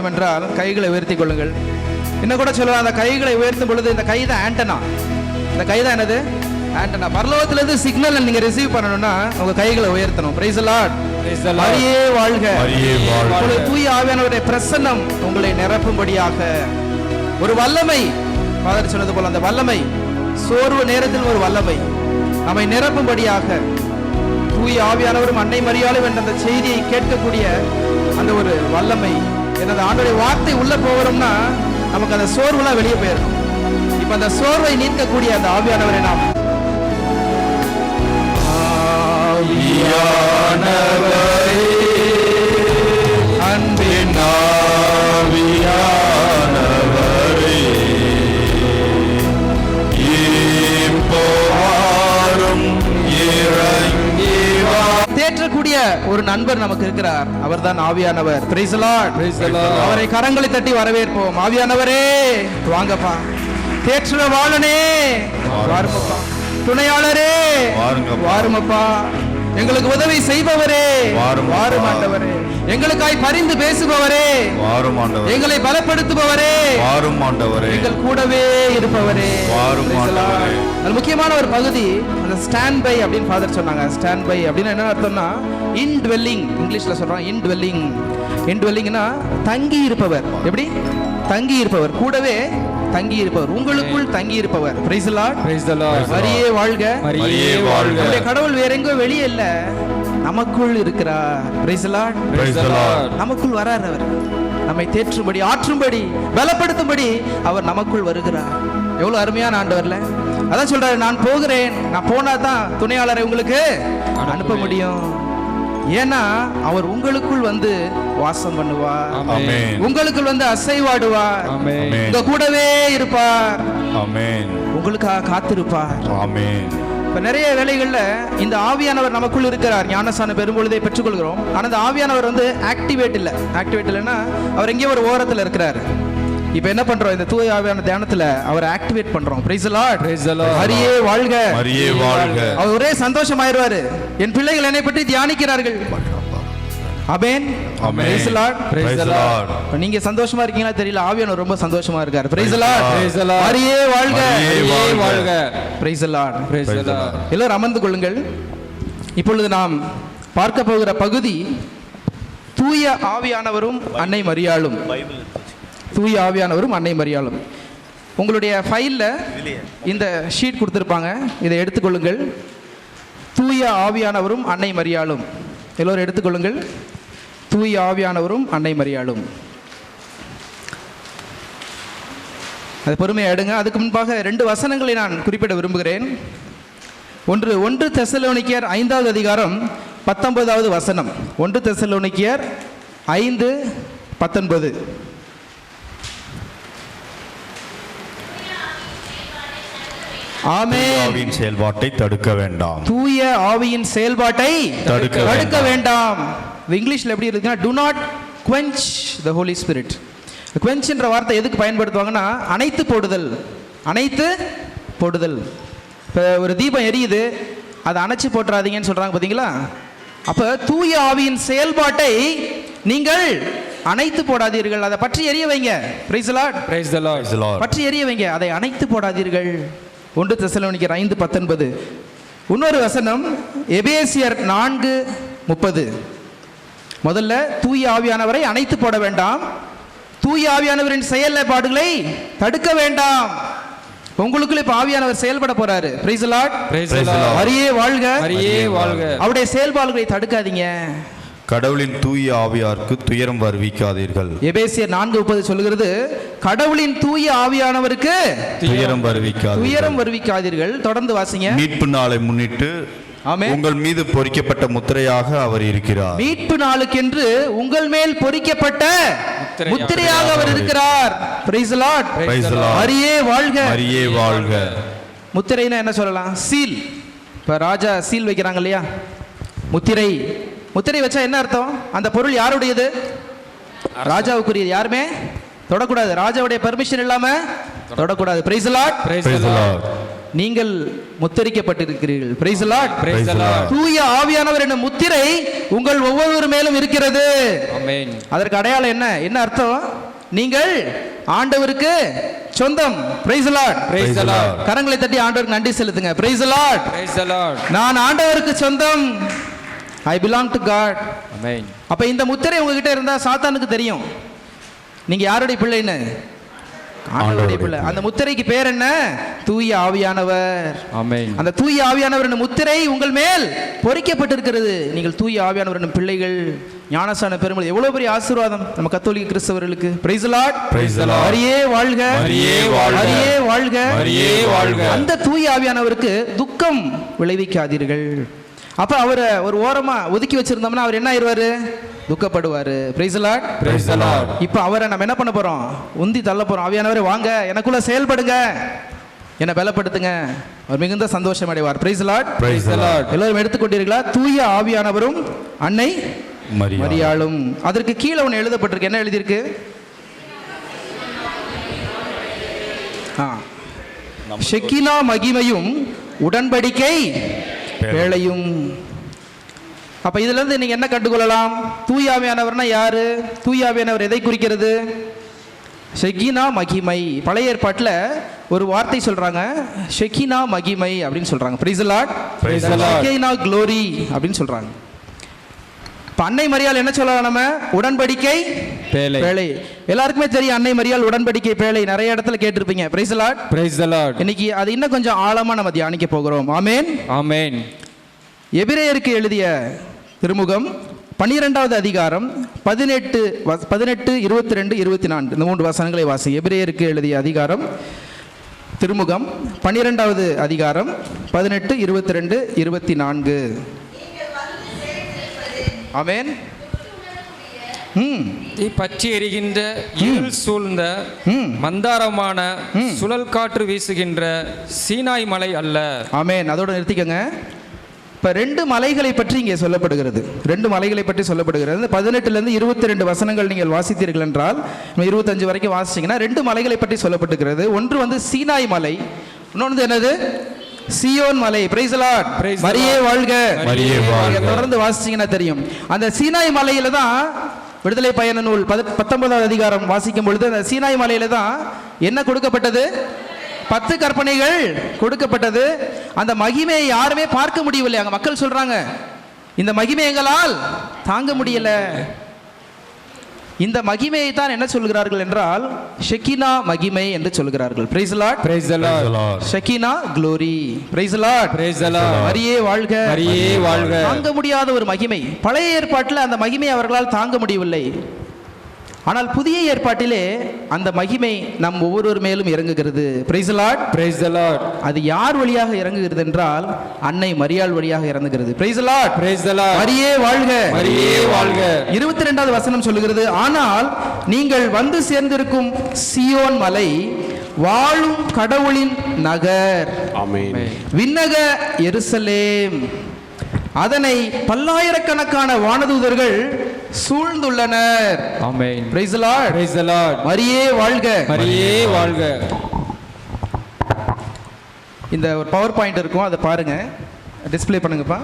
என்றால் கைகளை உயர்த்திக் கொள்ளுங்கள். இன்னும் கூட சொல்லுவாங்க, அந்த கைகளை உயர்த்தும் பொழுது இந்த கை தான் ஆண்டனா. இந்த கை தான் என்னது? ஆண்டனா. பரலோகத்திலிருந்து சிக்னல் நீங்க ரிசீவ் பண்ணணும்னா உங்க கைகளை உயர்த்தணும். Price the Lord. மரியே வாழ்க. உங்களுக்கு தூய ஆவியானவருடைய பிரசன்னம் உங்களை நிரப்பும்படியாக ஒரு வல்லமை, ஃபாதர் சொன்னது போல அந்த வல்லமை சோர்வு நேரத்தில் ஒரு வல்லமை நம்மை நிரப்பும்படியாக தூய ஆவியானவரும் அன்னை மரியாளும் என்ற அந்த செய்தியை கேட்கக்கூடிய அந்த ஒரு வல்லமை, எனது ஆண்டவருடைய வார்த்தை உள்ள போகிறோம்னா நமக்கு அந்த சோர்வுலாம் வெளியே போயிடும். இப்ப அந்த சோர்வை நீக்கக்கூடிய அந்த ஆவியானவரை நாம் அன்பின் ஆவியானவரே தேற்றக்கூடிய ஒரு நண்பர் நமக்கு இருக்கிறார். அவர் தான் ஆவியானவர். Price the Lord. அவரை கரங்களை தட்டி வரவேற்போம். ஆவியானவரே வாங்கப்பா. தேற்றவாளனே வாருமப்பா. துணையாளரே வாருமப்பா. எங்களுக்கு உதவி செய்பவரே வாரும் ஆண்டவரே. எங்களுக்காய் பரிந்து பேசுபவரே வாரும் ஆண்டவரே. எங்களை பலப்படுத்துபவரே வாரும் ஆண்டவரே. எங்கள் கூடவே இருப்பவரே வாரும் ஆண்டவரே. அது முக்கியமான ஒரு பகுதி, அந்த ஸ்டாண்ட் பை அப்படின்னு ஃபாதர் சொன்னாங்க. ஸ்டாண்ட் பை அப்படின்னு என்ன அர்த்தம்னா இன்ட்வெல்லிங், இங்கிலீஷ்ல சொல்றாங்க இன்ட்வெல்லிங். இன்ட்வெல்லிங்னா தங்கி இருப்பவர். எப்படி? தங்கி இருப்பவர், கூடவே தங்கி இருப்பவர், உங்களுக்குள் தங்கி இருப்பவர். Price the Lord. Praise the Lord. மரியே வாழ்க. மரியே வாழ்க. நம்முடைய கடவுள் வேற எங்கோ வெளியே இல்ல, நமக்குள் இருக்கிறார். Praise the Lord. Praise the Lord. நமக்குள் வரார். அவர் நம்மை தேற்றும்படி, ஆற்றும்படி, பலப்படுத்தும்படி அவர் நமக்குள் வருகிறார். எவ்வளவு அருமையான ஆண்டவர்ல. அதான் சொல்றாரு, நான் போகிறேன், நான் போனா தான் துணையாளரை உங்களுக்கு அனுப்ப முடியும். ஏன்னா அவர் உங்களுக்குள் வந்து வாசம் பண்ணுவார், உங்களுக்குள் வந்து அசைவாடுவார், உங்க கூடவே இருப்பார், உங்களுக்காக காத்திருப்பார். இப்ப நிறைய வேளைகள்ல இந்த ஆவியானவர் நமக்குள் இருக்கிறார். ஞானஸ்நானம் பெறும்பொழுதே பெற்றுக்கொள்கிறோம். ஆனா இந்த ஆவியானவர் வந்து ஆக்டிவேட் இல்லைன்னா அவர் எங்கேயோ ஒரு ஓரத்துல இருக்கிறார். இப்ப என்ன பண்றோம்? இந்த தூய ஆவியான தியானத்துல அவர் ஆக்டிவேட் பண்றோம். Price the Lord. Praise the Lord. மரியே வாழ்க. மரியே வாழ்க. அவர் ஒரே சந்தோஷமாயிருவாரு. என் பிள்ளைகள் என்னை பற்றி தியானிக்கிறார்கள். ஆமென். Praise the Lord. Praise the Lord. நீங்க சந்தோஷமா இருக்கீங்களா தெரியல, ஆவியானவர் ரொம்ப சந்தோஷமா இருக்காரு. Praise the Lord. Praise the Lord. மரியே வாழ்க. மரியே வாழ்க. Praise the Lord. Praise the Lord. எல்லாரும் அமர்ந்து கொள்ளுங்கள். இப்பொழுது நாம் பார்க்க போகிற பகுதி தூய ஆவியானவரும் அன்னை மரியாளும். தூய ஆவியானவரும் அன்னை மரியாளும். உங்களுடைய ஃபைலில் இந்த ஷீட் கொடுத்துருப்பாங்க, இதை எடுத்துக்கொள்ளுங்கள். தூய ஆவியானவரும் அன்னை மரியாளும். எல்லோரும் எடுத்துக்கொள்ளுங்கள். தூய ஆவியானவரும் அன்னை மரியாளும். அது பொறுமையாக எடுங்க. அதுக்கு முன்பாக 2 வசனங்களை நான் குறிப்பிட விரும்புகிறேன். 1 தெசலோனிக்கேயர் 5வது அதிகாரம் 19வது வசனம். 1 தெசலோனிக்கேயர் 5:19. ஆவியின் செயல்பாட்டை தடுக்க வேண்டாம். தூய ஆவியின் செயல்பாட்டை தடுக்க வேண்டாம். இங்கிலீஷ்ல எப்படி இருக்குன்னா do not quench the Holy Spirit. quench என்ற வார்த்தை எதுக்கு பயன்படுத்துவாங்கன்னா அணைத்து போடுதல். அணைத்து போடுதல். இப்போ ஒரு தீபம் எரியுது, அதை அணைச்சு போட்டுறாதீங்கன்னு சொல்றாங்க பார்த்தீங்களா? அப்போ தூய ஆவியின் செயல்பாட்டை நீங்கள் அணைத்து போடாதீர்கள், அதை பற்றி எரிய வைங்க. Price the Lord. Praise the Lord. பற்றி எரிய வைங்க, அதை அணைத்து போடாதீர்கள். 1 தெசலோனிக்கேயர் 5:19. இன்னொரு வசனம் எபேசியர் 4:30. முதல்ல தூய ஆவியானவரை அணைத்து போட வேண்டாம், தூய ஆவியானவரின் செயல்பாடுகளை தடுக்க வேண்டாம். உங்களுக்குள்ள இப்ப ஆவியானவர் செயல்பட போறாரு. Price the Lord. Praise the Lord. மரியே வாழ்க. மரியே வாழ்க. அவருடைய செயல்பாடுகளை தடுக்காதீங்க. கடவுளின் தூய ஆவியாருக்கு துயரம் வருவிக்காதீர்கள். எபேசியர் 4:30 சொல்லுகிறது, கடவுளின் தூய ஆவியானவருக்கு துயரம் வருவிக்காதீர்கள். தொடர்ந்து வாசிங்க. மீட்பு நாளை முன்னிட்டு உங்கள் மீது பொறிக்கப்பட்ட முத்திரையாக அவர் இருக்கிறார். மீட்பு நாளுக்கென்று உங்கள் மேல் பொறிக்கப்பட்ட முத்திரையாக அவர் இருக்கிறார். Praise the Lord. Praise the Lord. மரியே வாழ்க. மரியே வாழ்க. முத்திரைனா என்ன சொல்லலாம்? சீல். இப்ப ராஜா சீல் வைக்கிறாங்க இல்லையா? முத்திரை. முத்திரை வச்சா என்ன அர்த்தம்? அந்த பொருள் யாருடையது? ராஜாவுக்குரியது. யாருமே தொடக்கூடாது. ராஜாவுடைய பெர்மிஷன் இல்லாம தொடக்கூடாது. Praise the Lord. Praise the Lord. நீங்கள் முத்திரிக்கப்பட்டிருக்கிறீர்கள். Praise the Lord. Praise the Lord. தூய ஆவியானவர் என்ற முத்திரை உங்கள் ஒவ்வொருவர் மேலும் இருக்கிறது. ஆமென். அதற்கு அடையாளம் என்ன அர்த்தம்? நீங்கள் ஆண்டவருக்கு சொந்தம். Praise the Lord. Praise the Lord. கரங்களை தட்டி ஆண்டவருக்கு நன்றி செலுத்துங்க. Praise the Lord. Praise the Lord. நான் ஆண்டவருக்கு சொந்தம். I belong to God. ஆமென். அப்ப இந்த முத்திரை உங்ககிட்ட இருந்தா சாத்தானுக்கு தெரியும் நீங்க யாருடைய பிள்ளைன்னு. ஆண்டவருடைய பிள்ளை. அந்த முத்திரைக்கு பேர் என்ன? தூய ஆவியானவர். ஆமென். அந்த தூய ஆவியானவர் என்ற முத்திரை உங்கள் மேல் பொறிக்கப்பட்டிருக்கிறது. நீங்கள் தூய ஆவியானவர் என்ற பிள்ளைகள். ஞானசான பெருமை எவ்வளவு பெரிய ஆசீர்வாதம் நம்ம கத்தோலிக்க கிறிஸ்தவர்களுக்கு. Price the Lord. Praise the Lord. மரியே வாழ்க, மரியே வாழ்க, மரியே வாழ்க, மரியே வாழ்க. அந்த தூய ஆவியானவருக்கு துக்கம் விளைவிக்காதீர்கள். அப்ப அவரை ஒரு ஓரமா ஒதுக்கி வச்சிருந்தோம்னா அவர் என்ன ஆயிடுவாரு? துக்கப்படுவாரு. Praise the Lord. Praise the Lord. இப்ப அவரை நம்ம என்ன பண்ண போறோம்? உந்தி தள்ள போறோம். ஆவியானவரே வாங்க, எனக்குள்ள செயல்படுங்க, என்னை பலப்படுத்துங்க. அவர் மிகுந்த சந்தோஷம் அடைவார். Price the Lord. Praise the Lord. எல்லாரும் எடுத்துக்கொண்டீர்களா? தூய ஆவியானவரும் அன்னை மரியாளும். அதற்கு கீழே ஒன்று எழுதப்பட்டிருக்கு. என்ன எழுதியிருக்கு? ஷெக்கினா மகிமையும் உடன்படிக்கை வேளையும். அப்ப இதுல இருந்து நீங்க என்ன கண்டுகொள்ளலாம்? தூயாவியானவர்னா யாரு? தூயாவியானவர் எதை குறிக்கிறது? ஷெக்கினா மகிமை. பழைய ஏற்பாட்டில் ஒரு வார்த்தை சொல்றாங்க, ஷெக்கினா மகிமை அப்படின்னு சொல்றாங்க. Price the Lord. Praise the Lord. Shekinah glory அப்படின்னு சொல்றாங்க. இப்ப அன்னை மரியாள் என்ன சொல்லலாம்? நம்ம உடன்படிக்கை பேழை. பேழை. எல்லாருக்குமே தெரியும் அன்னை மரியாள் உடன்படிக்கை பேழை. நிறைய இடத்துல கேட்டிருப்பீங்க. Price the Lord. Praise the Lord. இன்னைக்கு அது இன்னும் கொஞ்சம் ஆழமா நம்ம தியானிக்க போகிறோம். ஆமென். ஆமென். எபிரேயருக்கு எழுதிய திருமுகம் 12வது அதிகாரம் 18, 22, 24 இந்த 3 வசனங்களை வாசி. எபிரேயருக்கு எழுதிய அதிகாரம் திருமுகம் 12வது அதிகாரம் 18, 22, 24. ஆமென். தீ பற்றி எரிகின்ற இருள் சூழ்ந்த மந்தாரமான சுழல் காற்று வீசுகின்ற சீனாய் மலை அல்ல. ஆமென். அதோட நிறுத்திக்கங்க. இப்ப 2 மலைகளை பற்றி இங்கே சொல்லப்படுகிறது. 2 மலைகளை பற்றி சொல்லப்படுகிறது. 18லேருந்து 22 வசனங்கள் நீங்கள் வாசித்தீர்கள் என்றால் 25 வரைக்கும் வாசிச்சீங்கன்னா 2 மலைகளை பற்றி சொல்லப்பட்டிருக்கிறது. ஒன்று வந்து சீனாய் மலை, இன்னொன்று என்னது? சியோன் மலை. Price the Lord. மரியே வாழ்க, மரியே வாழ்க. தொடர்ந்து வாசிச்சீங்கன்னா தெரியும். அந்த சீனாய் மலையில தான் விடுதலை பயண நூல் 19வது அதிகாரம் வாசிக்கும் பொழுது அந்த சீனாய் மலையில தான் என்ன கொடுக்கப்பட்டது? 10 கற்பனைகள் கொடுக்கப்பட்டது. அந்த மகிமையை யாருமே பார்க்க முடியவில்லை. அங்க மக்கள் சொல்றாங்க, இந்த மகிமை எங்களால் தாங்க முடியல. இந்த மகிமையை தான் என்ன சொல்கிறார்கள் என்றால் ஷெக்கினா மகிமை என்று சொல்கிறார்கள். Price the Lord. Praise the Lord. Shekinah glory. Price the Lord. Praise the Lord. மரியே வாழ்க, மரியே வாழ்க. தாங்க முடியாத ஒரு மகிமை. பழைய ஏற்பாட்டில் அந்த மகிமை அவர்களால் தாங்க முடியவில்லை. ஆனால் புதிய ஏற்பாட்டிலே அந்த மகிமை நம் ஒவ்வொருவர் மேலும் இறங்குகிறது. Price the Lord. Praise the Lord. அது யார் வழியாக இறங்குகிறது என்றால் அன்னை மரியாள் வழியாக இறங்குகிறது. Price the Lord. Praise the Lord. மரியே வாழ்க, மரியே வாழ்க. 22வது வசனம் சொல்லுகிறது, ஆனால் நீங்கள் வந்து சேர்ந்திருக்கும் சியோன் மலை வாழும் கடவுளின் நகர், ஆமென். விண்ணக எருசலேம், அதனை பல்லாயிரக்கணக்கான வானதூதர்கள் சூழ்ந்துள்ளனர். ஆமென். Praise the Lord. Praise the Lord. மரியே வாழ்க, மரியே வாழ்க. இந்த ஒரு பவர் பாயிண்ட் இருக்கும், அதை பாருங்க, டிஸ்ப்ளே பண்ணுங்கப்பா.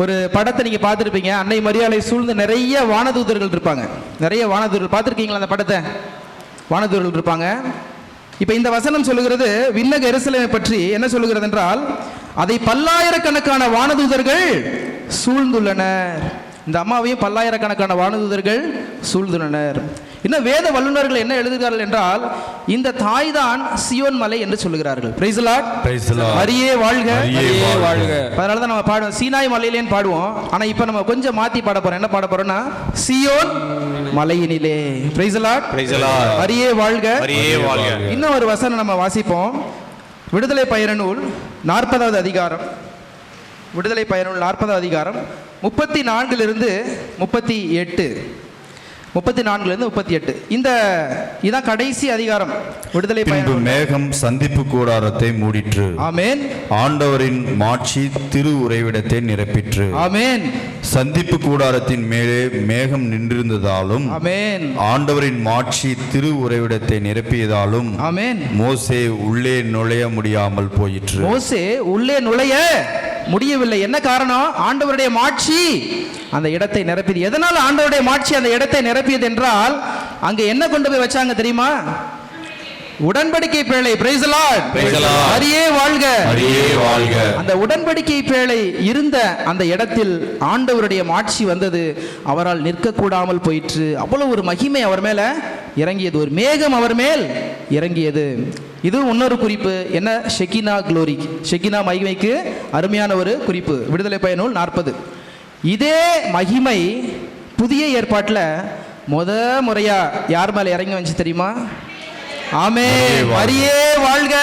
ஒரு படத்தை நீங்க பார்த்துருப்பீங்க. அன்னை மரியாளை சூழ்ந்து நிறைய வானதூதர்கள் இருப்பாங்க. நிறைய வானதூதர்கள் பார்த்துருக்கீங்களா? அந்த படத்தை வானதூதர்கள் இருப்பாங்க. இப்ப இந்த வசனம் சொல்லுகிறது விண்ணக எருசலேமை பற்றி. என்ன சொல்லுகிறது என்றால் அதை பல்லாயிரக்கணக்கான வானதூதர்கள் சூழ்ந்துள்ளனர். இந்த அம்மாவையும் பல்லாயிரக்கணக்கான வானதூதர்கள் சூழ்ந்துள்ளனர். இன்னும் வேத வல்லுநர்கள் என்ன எழுதுகிறார்கள் என்றால் இந்த தாய் தான் சியோன் மலை என்று சொல்லுகிறார்கள். Price the Lord. Praise the Lord. மரியே வாழ்க, மரியே வாழ்க. அதனால தான் நம்ம பாடுவோம் சீனாய் மலையிலேன்னு பாடுவோம். ஆனா இப்ப நம்ம கொஞ்சம் மாத்தி பாட போறோம். என்ன பாட போறோம்னா சியோன் மலையினிலே. Praise the Lord. Praise the Lord. மரியே வாழ்க, மரியே வாழ்க. இன்னும் ஒரு வசனம் நம்ம வாசிப்போம். விடுதலை பயண நூல் 40வது அதிகாரம், விடுதலை பயண நூல் 40வது அதிகாரம் 34 38. 34 38. இதான் கடைசி அதிகாரம். விடுதலை பின்பு பயணம். மேகம் சந்திப்பு கூடாரத்தை மூடிற்று. ஆமென். ஆண்டவரின் மாட்சி திரு உறைவிடத்தை நிரப்பிற்று. ஆமென். சந்திப்பு கூடாரத்தின் மேலே மேகம் நின்றிருந்ததாலும், ஆமென், ஆண்டவரின் மாட்சி திரு உறைவிடத்தை நிரப்பியதாலும், ஆமென், மோசே உள்ளே நுழைய முடியாமல் போயிற்று. மோசே உள்ளே நுழைய முடியவில்லை. என்ன காரணம்? ஆண்டவருடைய மாட்சி அந்த இடத்தை நிரப்பியது. எதனால் ஆண்டவருடைய மாட்சி அந்த இடத்தை நிரப்பியது என்றால், அங்க என்ன கொண்டு போய் வச்சாங்க தெரியுமா? உடன்படிக்கை பேழை. Price the Lord. மரியே வாழ்க. மரியே வாழ்க. அந்த உடன்படிக்கை பேழை இருந்த அந்த இடத்தில் ஆண்டவருடைய மாட்சி வந்தது. அவரால் நிற்க கூடாமல் போயிற்று. அவ்வளவு ஒரு மகிமை அவர் மேல இறங்கியது. ஒரு மேகம் அவர் மேல் இறங்கியது. இது இன்னொரு குறிப்பு. என்ன? ஷெகினா க்ளோரி, ஷெகினா மகிமைக்கு அருமையான ஒரு குறிப்பு. விடுதலை பயணம் 40. இதே மகிமை புதிய ஏற்பாட்டில் முறையா யார் மேல இறங்கி வந்துச்சு தெரியுமா? ஆமென். மரியே வாழ்க.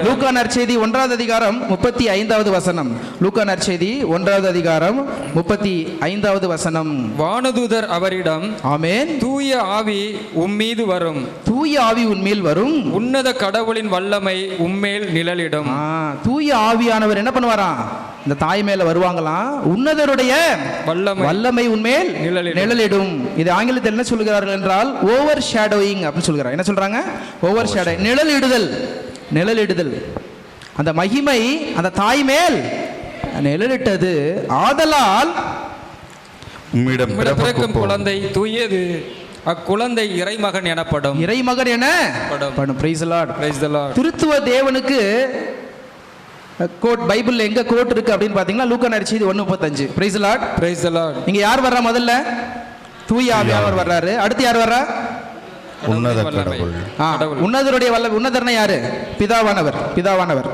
லூக்கா நற்செய்தி 1வது அதிகாரம் 35வது வசனம். லூக்கா நற்செய்தி 1வது அதிகாரம் 35வது வசனம். வானதூதர் அவரிடம், ஆமென், தூய ஆவி உம்மீது வரும், தூய ஆவி உன்மேல் வரும், உன்னத கடவுளின் வல்லமை உம்மேல் நிழலிடும். தூய ஆவியானவர் என்ன பண்ணுவாராம்? இந்த தாய் மேல வருவாங்களாம். உன்னதருடைய வல்லமை உன்மேல் நிழலிடும். இது ஆங்கிலத்தில் என்ன சொல்கிறார்கள் என்றால் ஓவர் ஷேடோயிங் அப்படின்னு சொல்கிறார். என்ன சொல்றாங்க? ஓவர் ஷேடோ, நிழலிடுதல். நிழலிடுதல். அந்த மகிமை அந்த தாய் மேல் நிழலிட்டது. ஆதலால் உம்மிடம் பிறக்கும் குழந்தை தூயது, அக்குழந்தை இறைமகன் எனப்படும். இறைமகன் எனப்படும். Praise the Lord. Praise the Lord. திருத்துவ தேவனுக்கு கோட் பைபிள்ல எங்க கோட் இருக்கு அப்படின்னு பாத்தீங்கன்னா லூக்கா நற்செய்தி 1:35. Price the Lord. Praise the Lord. இங்க யார் வர்றா? முதல்ல தூய ஆவியானவர் வர்றாரு. அடுத்து யார் வர்றா? உன்னத கடவுள். உன்னதருடைய வல்லமை. உன்னதர்னா யாரு? பிதாவானவர். பிதாவானவர்.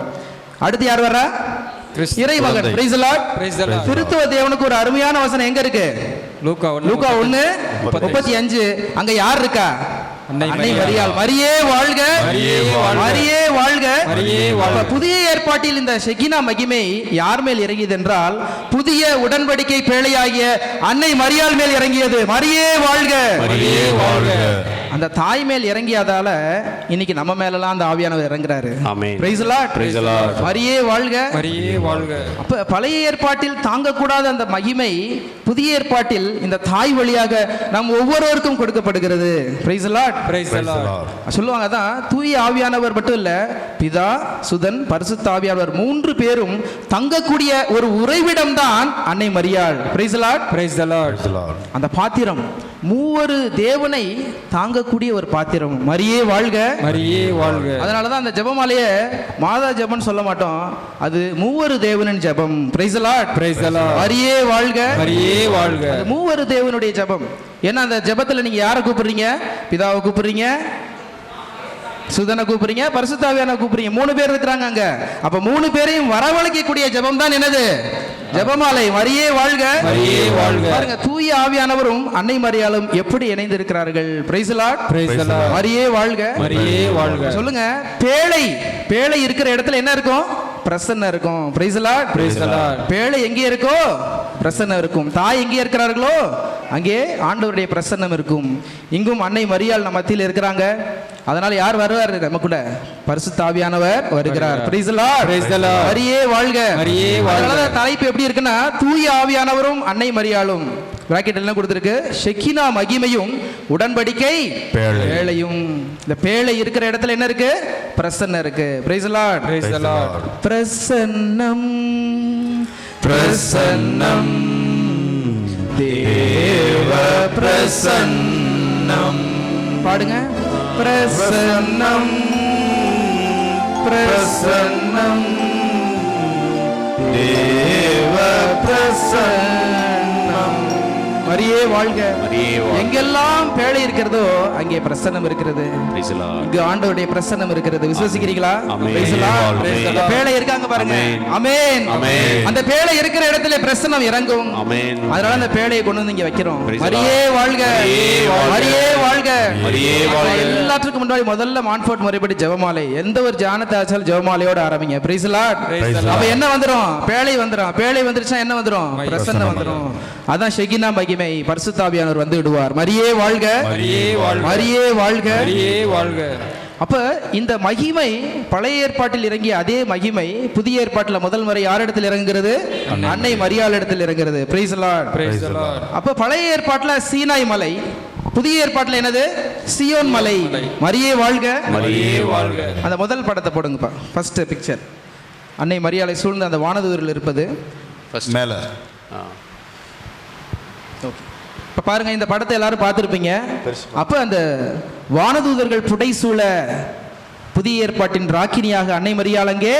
அடுத்து யார் வர்றா? இறைமகன். Praise the Lord. Praise the Lord. திருத்துவ தேவனுக்கு ஒரு அருமையான வசனம் எங்க இருக்கு? லூக்கா 1:35. அங்க யார் இருக்கா? அன்னை மரியாள். மரியே வாழ்க. மரியே வாழ்க. புதிய ஏற்பாட்டில் இந்த ஷெகினா மகிமை யார் மேல் இறங்கியது என்றால் புதிய உடன்படிக்கை பேழையாகிய அன்னை மரியாள் மேல் இறங்கியது. மரியே வாழ்க. அந்த தாய் மேல் இறங்கியதால இன்னைக்கு நம்ம மேலலாம் அந்த ஆவியானவர் இறங்குறாரு. Price the Lord. மரியே வாழ்க. மரியே வாழ்க. அப்ப பழைய ஏற்பாட்டில் தாங்கக்கூடாத அந்த மகிமை புதிய ஏற்பாட்டில் இந்த தாய் வழியாக நம் ஒவ்வொருவருக்கும் கொடுக்கப்படுகிறது. Price the Lord. சொல்லுவாங்க தான் தூய ஆவியானவர் மட்டும் இல்ல, பிதா, சுதன், பரிசுத்த ஆவியானவர் 3 பேரும் தங்கக்கூடிய ஒரு உறைவிடம் தான் அன்னை மரியாள். Praise the Lord. Praise the Lord. அந்த பாத்திரம் மூவரு தேவனை தாங்கக்கூடிய ஒரு பாத்திரம். மரியே வாழ்க. மரியே வாழ்க. அதனாலதான் அந்த ஜெபமாலையே மாதா ஜெபம் சொல்ல மாட்டோம், அது மூவரு தேவனின் ஜெபம். Price the Lord. Praise the Lord. மரியே வாழ்க. மரியே வாழ்க. அது மூவரு தேவனுடைய ஜெபம். ஏன்னா அந்த ஜெபத்துல நீங்க யாரை கூப்பிடுறீங்க? பிதாவை கூப்பிடுறீங்க, சுதனை கூப்பிடுறீங்க, பரிசுத்த ஆவியானவரை கூப்பிடுறீங்க. 3 பேர் இருக்கிறாங்க அங்க. அப்ப 3 பேரையும் வரவழைக்கக்கூடிய ஜெபம் தான் என்னது? ஜெபமாலை. மரியே வாழ்க. மரியே வாழ்க. பாருங்க, தூய ஆவியானவரும் அன்னை மரியாளும் எப்படி இணைந்து இருக்கிறார்கள். Price the Lord. Praise the Lord. மரியே வாழ்க. மரியே வாழ்க. சொல்லுங்க, பேழை இருக்கிற இடத்துல என்ன இருக்கும்? பிரசன்னம் இருக்கும். Price the Lord. Praise the Lord. பேழை எங்கே இருக்கோ பிரசன்னம் இருக்கும். தாய் எங்கே இருக்கிறார்களோ அங்கே ஆண்டவருடைய பிரசன்னம் இருக்கும். இங்கும் அன்னை மரியாள் நம்ம மத்தியில் இருக்கிறாங்க. அதனால யார் வருவார் நமக்குள்ள? பரிசுத்த ஆவியானவர் வருகிறார். Price the Lord. Praise the Lord. மரியே வாழ்க. மரியே வாழ்க. தலைப்பு எப்படி இருக்குன்னா தூய ஆவியானவரும் அன்னை மரியாளும். பிராக்கெட் எல்லாம் கொடுத்திருக்கு. ஷெகினா மகிமையும் உடன்படிக்கை பேழையும். இந்த பேழை இருக்கிற இடத்துல என்ன இருக்கு? பிரசன்னம் இருக்கு. Price the Lord. Praise the Lord. பிரசன்னம் பிரசன்னம் தேவ பிரசன்னம். பாடுங்க. பிரசன்னம் பிரசன்னம் தேவ பிரசன்னம். மரியே வாழ்க. எங்கெல்லாம் பேழை இருக்கிறதோ அங்கே பிரசன்னம் இருக்கிறது. இங்கு ஆண்டவருடைய பிரசன்னம் இருக்கிறது. விசுவாசிக்கிறீங்களா? பேழை இருக்காங்க பாருங்க. ஆமென். அந்த பேழை இருக்கிற இடத்துல பிரசன்னம் இறங்கும். அதனால அந்த பேழையை கொண்டு வந்து இங்க வைக்கிறோம். மரியே வாழ்க. மரியே வாழ்க. எல்லாத்துக்கும் முன்னாடி முதல்ல மான்ஃபோர்ட் முறைப்படி ஜெபமாலை. எந்த ஒரு ஜானத்தை ஆச்சாலும் ஜெபமாலையோட ஆரம்பிங்க. Price the Lord. அப்ப என்ன வந்துரும்? பேழை வந்துரும். பேழை வந்துருச்சா என்ன வந்துரும்? பிரசன்னம் வந்துரும். அதான் ஷெகினா மகிமை. மகிமை பரிசுத்த ஆவியானவர் வந்து விடுவார். மரியே வாழ்க, மரியே வாழ்க, மரியே வாழ்க, மரியே வாழ்க. அப்ப இந்த மகிமை பழைய ஏற்பாட்டில் இறங்கிய அதே மகிமை புதிய ஏற்பாட்டில் முதல் முறை யாரிடத்தில் இறங்குகிறது? அன்னை மரியாள் இடத்தில் இறங்குகிறது. Price the Lord, praise the Lord. அப்ப பழைய ஏற்பாட்டில் சீனாய் மலை, புதிய ஏற்பாட்டில் என்னது? சியோன் மலை. மரியே வாழ்க, மரியே வாழ்க. அந்த முதல் படத்தை போடுங்கப்பா, ஃபர்ஸ்ட் பிக்சர். அன்னை மரியாளை சூழ்ந்த அந்த வானதூதர்கள் இருப்பது மேல. இப்ப பாருங்க, இந்த படத்தை எல்லாரும் பார்த்திருப்பீங்க. அப்ப அந்த வானதூதர்கள் புடைசூழ புதிய ஏற்பாட்டின் ராக்கினியாக அன்னை மரியாள் அங்கே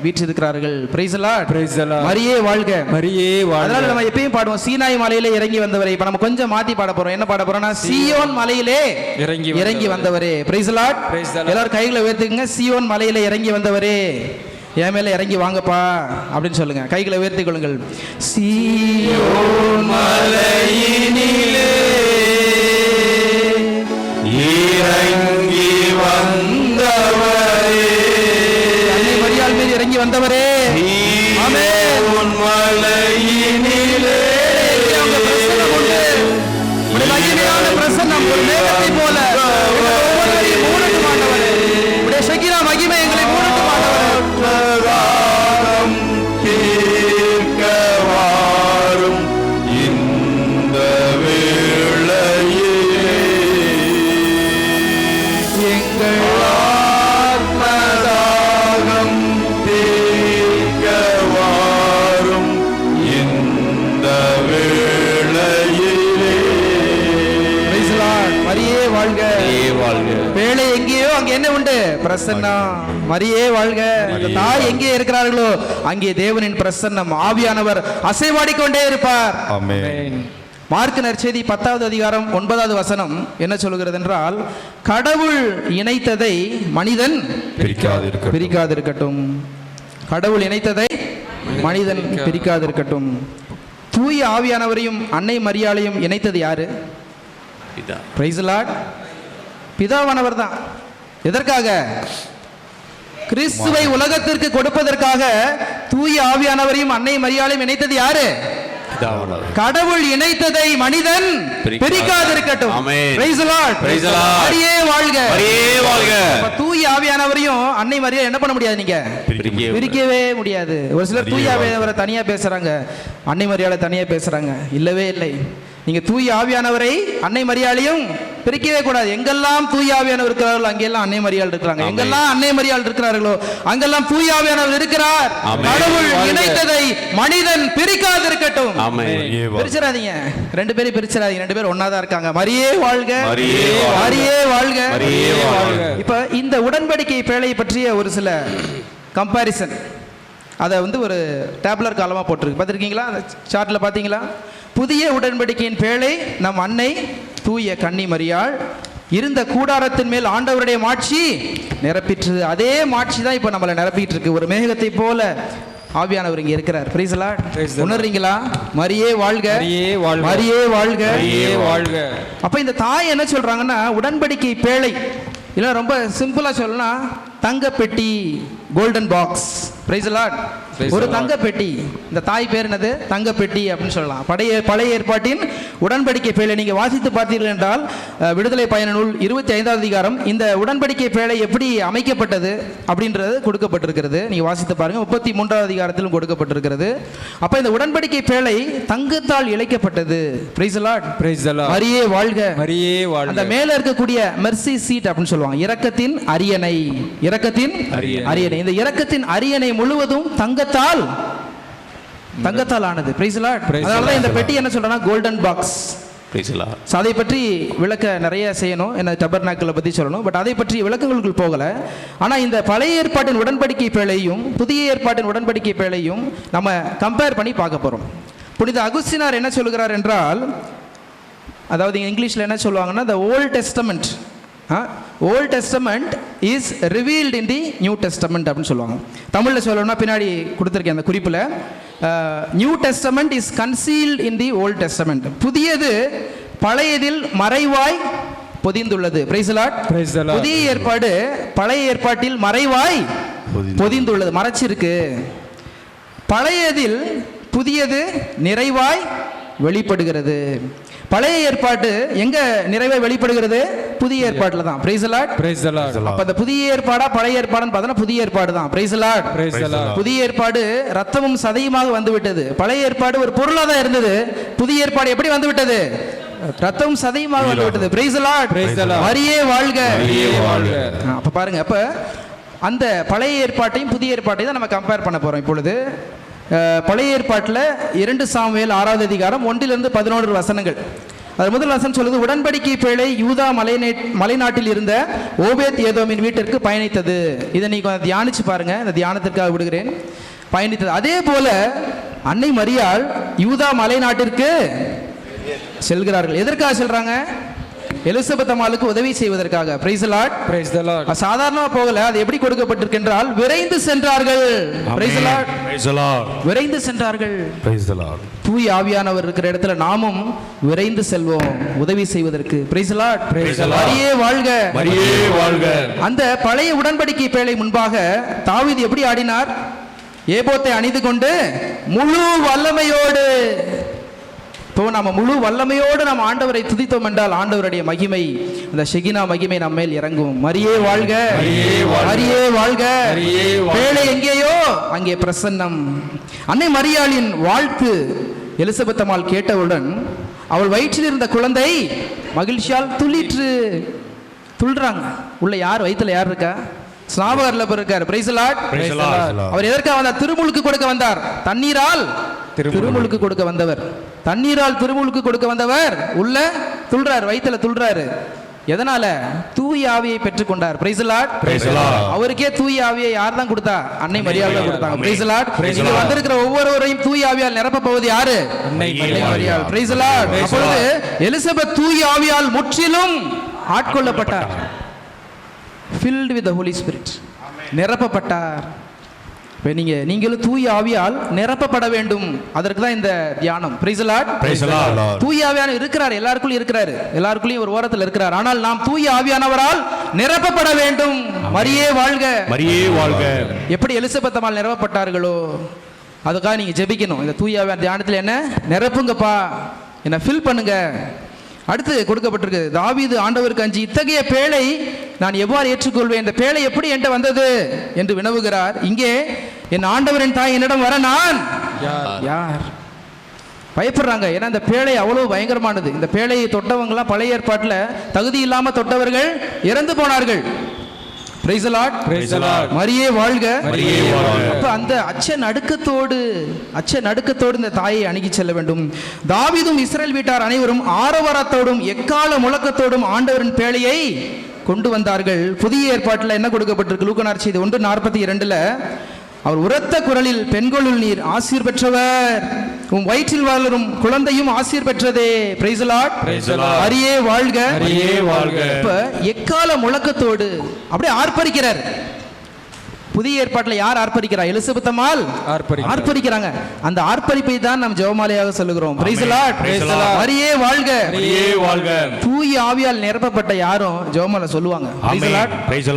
வீற்றிருக்கிறார்கள். Praise the Lord, praise the Lord. மரியே வாழ்க, மரியே வாழ்க. அதனால நம்ம எப்பயும் பாடுவோம் சீனாய் மலையிலே இறங்கி வந்தவரே. இப்ப நம்ம கொஞ்சம் மாத்தி பாட போறோம். என்ன பாட போறோம்னா சியோன் மலையிலே இறங்கி வந்தவரே. Price the Lord. எல்லாரும் கைகளை உயர்த்துங்க. சியோன் மலையிலே இறங்கி வந்தவரே, என் மேல இறங்கி வாங்கப்பா அப்படின்னு சொல்லுங்க. கைகளை உயர்த்திக் கொள்ளுங்கள். சீயோன் மலையினிலே இறங்கி வந்தவரே, அன்னை மரியாள் மீது இறங்கி வந்தவரே, ஆமென். மலையினிலே உங்க பிரசன்னம் உண்டு. உடைய மகிமையான பிரசன்னம் ஒரு மேகத்தை போல எங்களை ஒவ்வொருவரையும் மூடட்டும் ஆண்டவரே. உடைய சகிரா மகிமை எங்களை மூடட்டும் ஆண்டவரே. தாகம் தீர்க்க வாரும் இந்த வேளையிலே, எங்கள் ஆத்மதாகம் தீர்க்க வாரும் இந்த வேளையிலே. Praise the Lord. மரியே வாழ்க, வேலை எங்கேயோ அங்கே என்ன உண்டு? பிரசன்னம். மரியே வாழ்க. அந்த தாய் எங்கே இருக்கிறார்களோ அங்கே தேவனின் பிரசன்னம் ஆவியானவர் அசைவாடிக்கொண்டே இருப்பார். ஆமென். மார்க் நற்செய்தி 10வது அதிகாரம் 9வது வசனம் என்ன சொல்கிறது என்றால், கடவுள் இணைத்ததை மனிதன் பிரிக்காதிருக்கட்டும். கடவுள் இணைத்ததை மனிதன் பிரிக்காதிருக்கட்டும். தூய ஆவியானவரையும் அன்னை மரியாளையும் இணைத்தது யாரு? Price the Lord. பிதாவானவர் தான். எதற்காக? கிறிஸ்துவை உலகத்திற்கு கொடுப்பதற்காக தூய ஆவியானவரையும் அன்னை மரியாளையும் இணைத்தது யாரு? கடவுள் இணைத்ததை மனிதன் பிரிக்காதிருக்கட்டும். Price the Lord. மரியே வாழ்க, மரியே வாழ்க. தூய ஆவியானவரையும் அன்னை மரியாள் என்ன பண்ண முடியாது? நீங்க பிரிக்கவே முடியாது. ஒரு சிலர் தூய ஆவியானவரை தனியா பேசுறாங்க, அன்னை மரியாளை தனியா பேசுறாங்க. இல்லவே இல்லை. நீங்க தூய ஆவியானவரை அன்னை மரியாளையும் பிரிக்கவே கூடாது. எங்கெல்லாம் தூய ஆவியானவர் இருக்கிறார்களோ அங்கெல்லாம் அன்னை மரியாள் இருக்கிறாங்க. எங்கெல்லாம் அன்னை மரியாள் இருக்கிறார்களோ அங்கெல்லாம் தூய ஆவியானவர் இருக்கிறார். கடவுள் இணைத்ததை மனிதன் பிரிக்காதிருக்கட்டும். பிரிச்சிடாதீங்க, ரெண்டு பேரும் பிரிச்சிடாதீங்க. ரெண்டு பேரும் ஒன்னாதான் இருக்காங்க. மரியே வாழ்க, மரியே வாழ்க. இப்ப இந்த உடன்படிக்கை பேழை பற்றிய ஒரு சில கம்பாரிசன் அதை ஒரு டேப்லர் காலமா போட்டிருக்கு. பார்த்துருக்கீங்களா? அந்த சார்ட்ல பார்த்தீங்களா? புதிய உடன்படிக்கையின் பேழை நம் அன்னை தூய கன்னி மரியாள் இருந்த கூடாரத்தின் மேல் ஆண்டவருடைய மாட்சி நிரப்பிற்று. அதே மாட்சி தான் இப்ப நம்மளை நிரப்பிட்டு இருக்கு. ஒரு மேகத்தை போல ஆவியானவர் இங்க இருக்கிறார். Praise the Lord. உணர்றீங்களா? மரியே வாழ்க, மரியே வாழ்க, மரியே வாழ்க. அப்ப இந்த தாய் என்ன சொல்றாங்கன்னா, உடன்படிக்கை பேழை இல்ல, ரொம்ப சிம்பிளா சொல்லணும்னா தங்க பெட்டி, golden box. Price the Lord. ஒரு தங்க பெட்டி. இந்த தாய் பேர் என்னது? தங்க பெட்டி அப்படின்னு சொல்லலாம். பழைய ஏற்பாட்டின் உடன்படிக்கை பேழை நீங்க வாசித்து பார்த்தீர்கள் என்றால், விடுதலை பயண நூல் 25வது அதிகாரம் இந்த உடன்படிக்கை பேழை எப்படி அமைக்கப்பட்டது அப்படின்றது கொடுக்கப்பட்டிருக்கிறது. நீங்க வாசித்து பாருங்க. 33வது அதிகாரத்திலும் கொடுக்கப்பட்டிருக்கிறது. அப்ப இந்த உடன்படிக்கை பேழை தங்கத்தால் இழைக்கப்பட்டது. Price the Lord. மரியே வாழ்க, மரியே வாழ்க. அந்த மேல இருக்கக்கூடிய மெர்சி சீட் அப்படின்னு சொல்லுவாங்க. இரக்கத்தின் அரியணை, இரக்கத்தின் அரியணை. இந்த இரக்கத்தின் அரியணை முழுவதும் தங்கத்தால் ஆனது. Price the Lord. அதனால தான் இந்த பெட்டி என்ன சொல்றேன்னா golden box. Price the Lord. அதை பற்றி விளக்க நிறைய செய்யணும், என்ன டபர்னாக்கிளை பத்தி சொல்லணும். பட் அதை பற்றி விளக்கங்களுக்கு போகல. ஆனா இந்த பழைய ஏற்பாட்டின் உடன்படிக்கை பேழையும் புதிய ஏற்பாட்டின் உடன்படிக்கை பேழையும் நம்ம கம்பேர் பண்ணி பார்க்க போறோம். புனித அகுஸ்தினார் என்ன சொல்கிறார் என்றால், அதாவது இங்கிலீஷ்ல என்ன சொல்லுவாங்கன்னா, the Old Testament Old Testament is revealed in the New Testament அப்படின்னு சொல்லுவாங்க. தமிழில் சொல்லணும்னா பின்னாடி கொடுத்துருக்கேன் அந்த குறிப்பில், New Testament is concealed in the Old Testament. புதியது பழையதில் மறைவாய் பொதிந்துள்ளது. Price the Lord. புதிய ஏற்பாடு பழைய ஏற்பாட்டில் மறைவாய் பொதிந்துள்ளது, மறைச்சிருக்கு. பழையதில் புதியது நிறைவாய் வெளிப்படுகிறது. பழைய ஏற்பாட்டு எங்க நிறைவே வெளிப்படுகிறது? புதிய ஏற்பாட்டுல தான். Price the Lord. Praise the Lord. அப்ப அந்த புதிய ஏற்பாடா பழைய ஏற்பாடுன்னு பார்த்தா புதிய ஏற்பாடு தான். Price the Lord. Praise the Lord. புதிய ஏற்பாடு ரத்தமும் சதையுமாக வந்து விட்டது. பழைய ஏற்பாடு ஒரு பொருளா தான் இருந்தது. புதிய ஏற்பாடு எப்படி வந்து விட்டது? ரத்தமும் சதையுமாக வந்து விட்டது. Price the Lord. Praise the Lord. மரியே வாழ்க. மரியே வாழ்க. அப்ப பாருங்க, அப்ப அந்த பழைய ஏற்பாட்டையும் புதிய ஏற்பாட்டையும் தான் நம்ம கம்பேர் பண்ண போறோம் இப்பொழுது. பழைய ஏற்பாட்டில் 2 சாமுவேல் 6வது அதிகாரம் 1 to 11 வசனங்கள். அது முதல் வசனம் சொல்லுது, உடன்படிக்கை பேழை யூதா மலைநாட்டில் இருந்த ஓபேத் ஏதோமின் வீட்டிற்கு பயணித்தது. இதை நீங்க தியானிச்சு பாருங்க, இந்த தியானத்திற்காக விடுகிறேன். பயணித்தது. அதே போல அன்னை மரியாள் யூதா மலைநாட்டிற்கு செல்கிறார்கள். எதற்காக செல்றாங்க? எலிசபெத் அம்மாளுக்கு உதவி செய்வதற்காக. Price the Lord. Praise the Lord. சாதாரணமா போகல, அது எப்படி கொடுக்கப்பட்டிருக்கின்றால் விரைந்து சென்றார்கள். Price the Lord. Praise the Lord. விரைந்து சென்றார்கள். Price the Lord. தூய ஆவியானவர் இருக்கிற இடத்துல நாமும் விரைந்து செல்வோம் உதவி செய்வதற்கு. Price the Lord. Praise the Lord. மரியே வாழ்க. மரியே வாழ்க. அந்த பழைய உடன்படிக்கை பேழை முன்பாக தாவீது எப்படி ஆடினார்? ஏபோத்தை அணிந்து கொண்டு முழு வல்லமையோடு. இப்போ நம்ம முழு வல்லமையோடு நம்ம ஆண்டவரை துதித்தோம் என்றால் ஆண்டவருடைய மகிமை, அந்த ஷெகினா மகிமை நம்ம மேல் இறங்கும். மரியே வாழ்க. மரியே வாழ்க. பேழை எங்கேயோ அங்கே பிரசன்னம். அன்னை மரியாளின் வாழ்த்து எலிசபெத் அம்மாள் கேட்டவுடன் அவள் வயிற்றில் இருந்த குழந்தை மகிழ்ச்சியால் துள்ளிற்று. துள்ளுறாங்க. உள்ள யார் வயிற்றுல யார் இருக்கா? ஸ்நாபகர்ல இருக்கார். Price the Lord. அவர் எதற்காக வந்தார்? திருமுழுக்கு கொடுக்க வந்தார். தண்ணீரால் திருமுழுக்கு கொடுக்க வந்தவர். தண்ணீரால் திருமுழுக்கு கொடுக்க வந்தவர் உள்ள துள்றார், வயிற்றுல துள்றாரு. எதனால? தூய ஆவியை பெற்றுக்கொண்டார். Price the Lord. அவருக்கே தூய ஆவியை யார் தான் கொடுத்தா? அன்னை மரியாள் தான் கொடுத்தாங்க. Price the Lord. இங்க வந்திருக்கிற ஒவ்வொருவரையும் தூய ஆவியால் நிரப்ப போவது யாரு? அன்னை மரியாள். Praise the Lord. அப்பொழுது எலிசபெத் தூய ஆவியால் முற்றிலும் ஆட்கொள்ளப்பட்டார். filled with the holy spirit. நிரப்பப்பட்டார். நீங்களும் தூய ஆவியால் நிரப்பப்பட வேண்டும். அதற்கு தான் இந்த தியானம். Price the Lord. தூய ஆவியானவர் இருக்கிறார், எல்லாருக்குள்ளயும் இருக்கிறாரு, எல்லாருக்குள்ளயும் ஒரு ஓரத்தில் இருக்கிறார். ஆனால் நாம் தூய ஆவியானவரால் நிரப்பப்பட வேண்டும். மரியே வாழ்க. மரியே வாழ்க. எப்படி எலிசபெத் அம்மாள் நிரப்பப்பட்டார்களோ அதுக்காக நீங்க ஜெபிக்கணும். இந்த தூய ஆவியான தியானத்தில் என்ன நிரப்புங்கப்பா, என்ன ஃபில் பண்ணுங்க. அடுத்து கொடுக்கப்பட்டிருக்கு, தாவீது ஆண்டவருக்கு அஞ்சி இத்தகைய பேழை நான் எவ்வாறு ஏற்றுக்கொள்வேன், இந்த பேழை எப்படி என்கிட்ட வந்தது என்று வினவுகிறார். இங்கே என் ஆண்டவரின் தாய் என்னிடம் வர நான் யார்? பயப்படுறாங்க. ஏன்னா இந்த பேழை அவ்வளவு பயங்கரமானது. இந்த பேழையை தொட்டவங்களாம் பழைய ஏற்பாட்டில் தகுதி இல்லாம தொட்டவர்கள் இறந்து போனார்கள். Price the Lord. Praise the Lord. மரியே வாழ்க. மரியே வாழ்க. அப்ப அந்த அச்ச நடுக்கத்தோடு இந்த தாயை அணுகி செல்ல வேண்டும். தாவீதும் இஸ்ரேல் வீட்டார் அனைவரும் ஆரவாரத்தோடும் எக்கால முழக்கத்தோடும் ஆண்டவரின் பேழையை கொண்டு வந்தார்கள். புதிய ஏற்பாட்டில் என்ன கொடுக்கப்பட்டிருக்கு? லூக்கா நற்செய்தி 1:42 அவர் உரத்த குரலில், பெண்களுள் நீர் ஆசீர் பெற்றவர், உம் வயிற்றில் வளரும் குழந்தையும் ஆசீர் பெற்றதே. Price the Lord. மரியே வாழ்க. மரியே வாழ்க. இப்ப எக்கால முழக்கத்தோடு அப்படியே ஆர்ப்பரிக்கிறார். புதிய ஏற்பாட்டில் யார் ஆர்ப்பரிக்கிறா? எலிசபெத் அம்மாள் ஆர்ப்பரிக்கிறாங்க. அந்த ஆர்ப்பரிப்பை தான் நாம் ஜெபமாலையாக சொல்லுகிறோம். Price the Lord. மரியே வாழ்க. மரியே வாழ்க. தூய ஆவியால் நிரப்பப்பட்ட யாரும் ஜெபமாலை சொல்லுவாங்க. Price the Lord.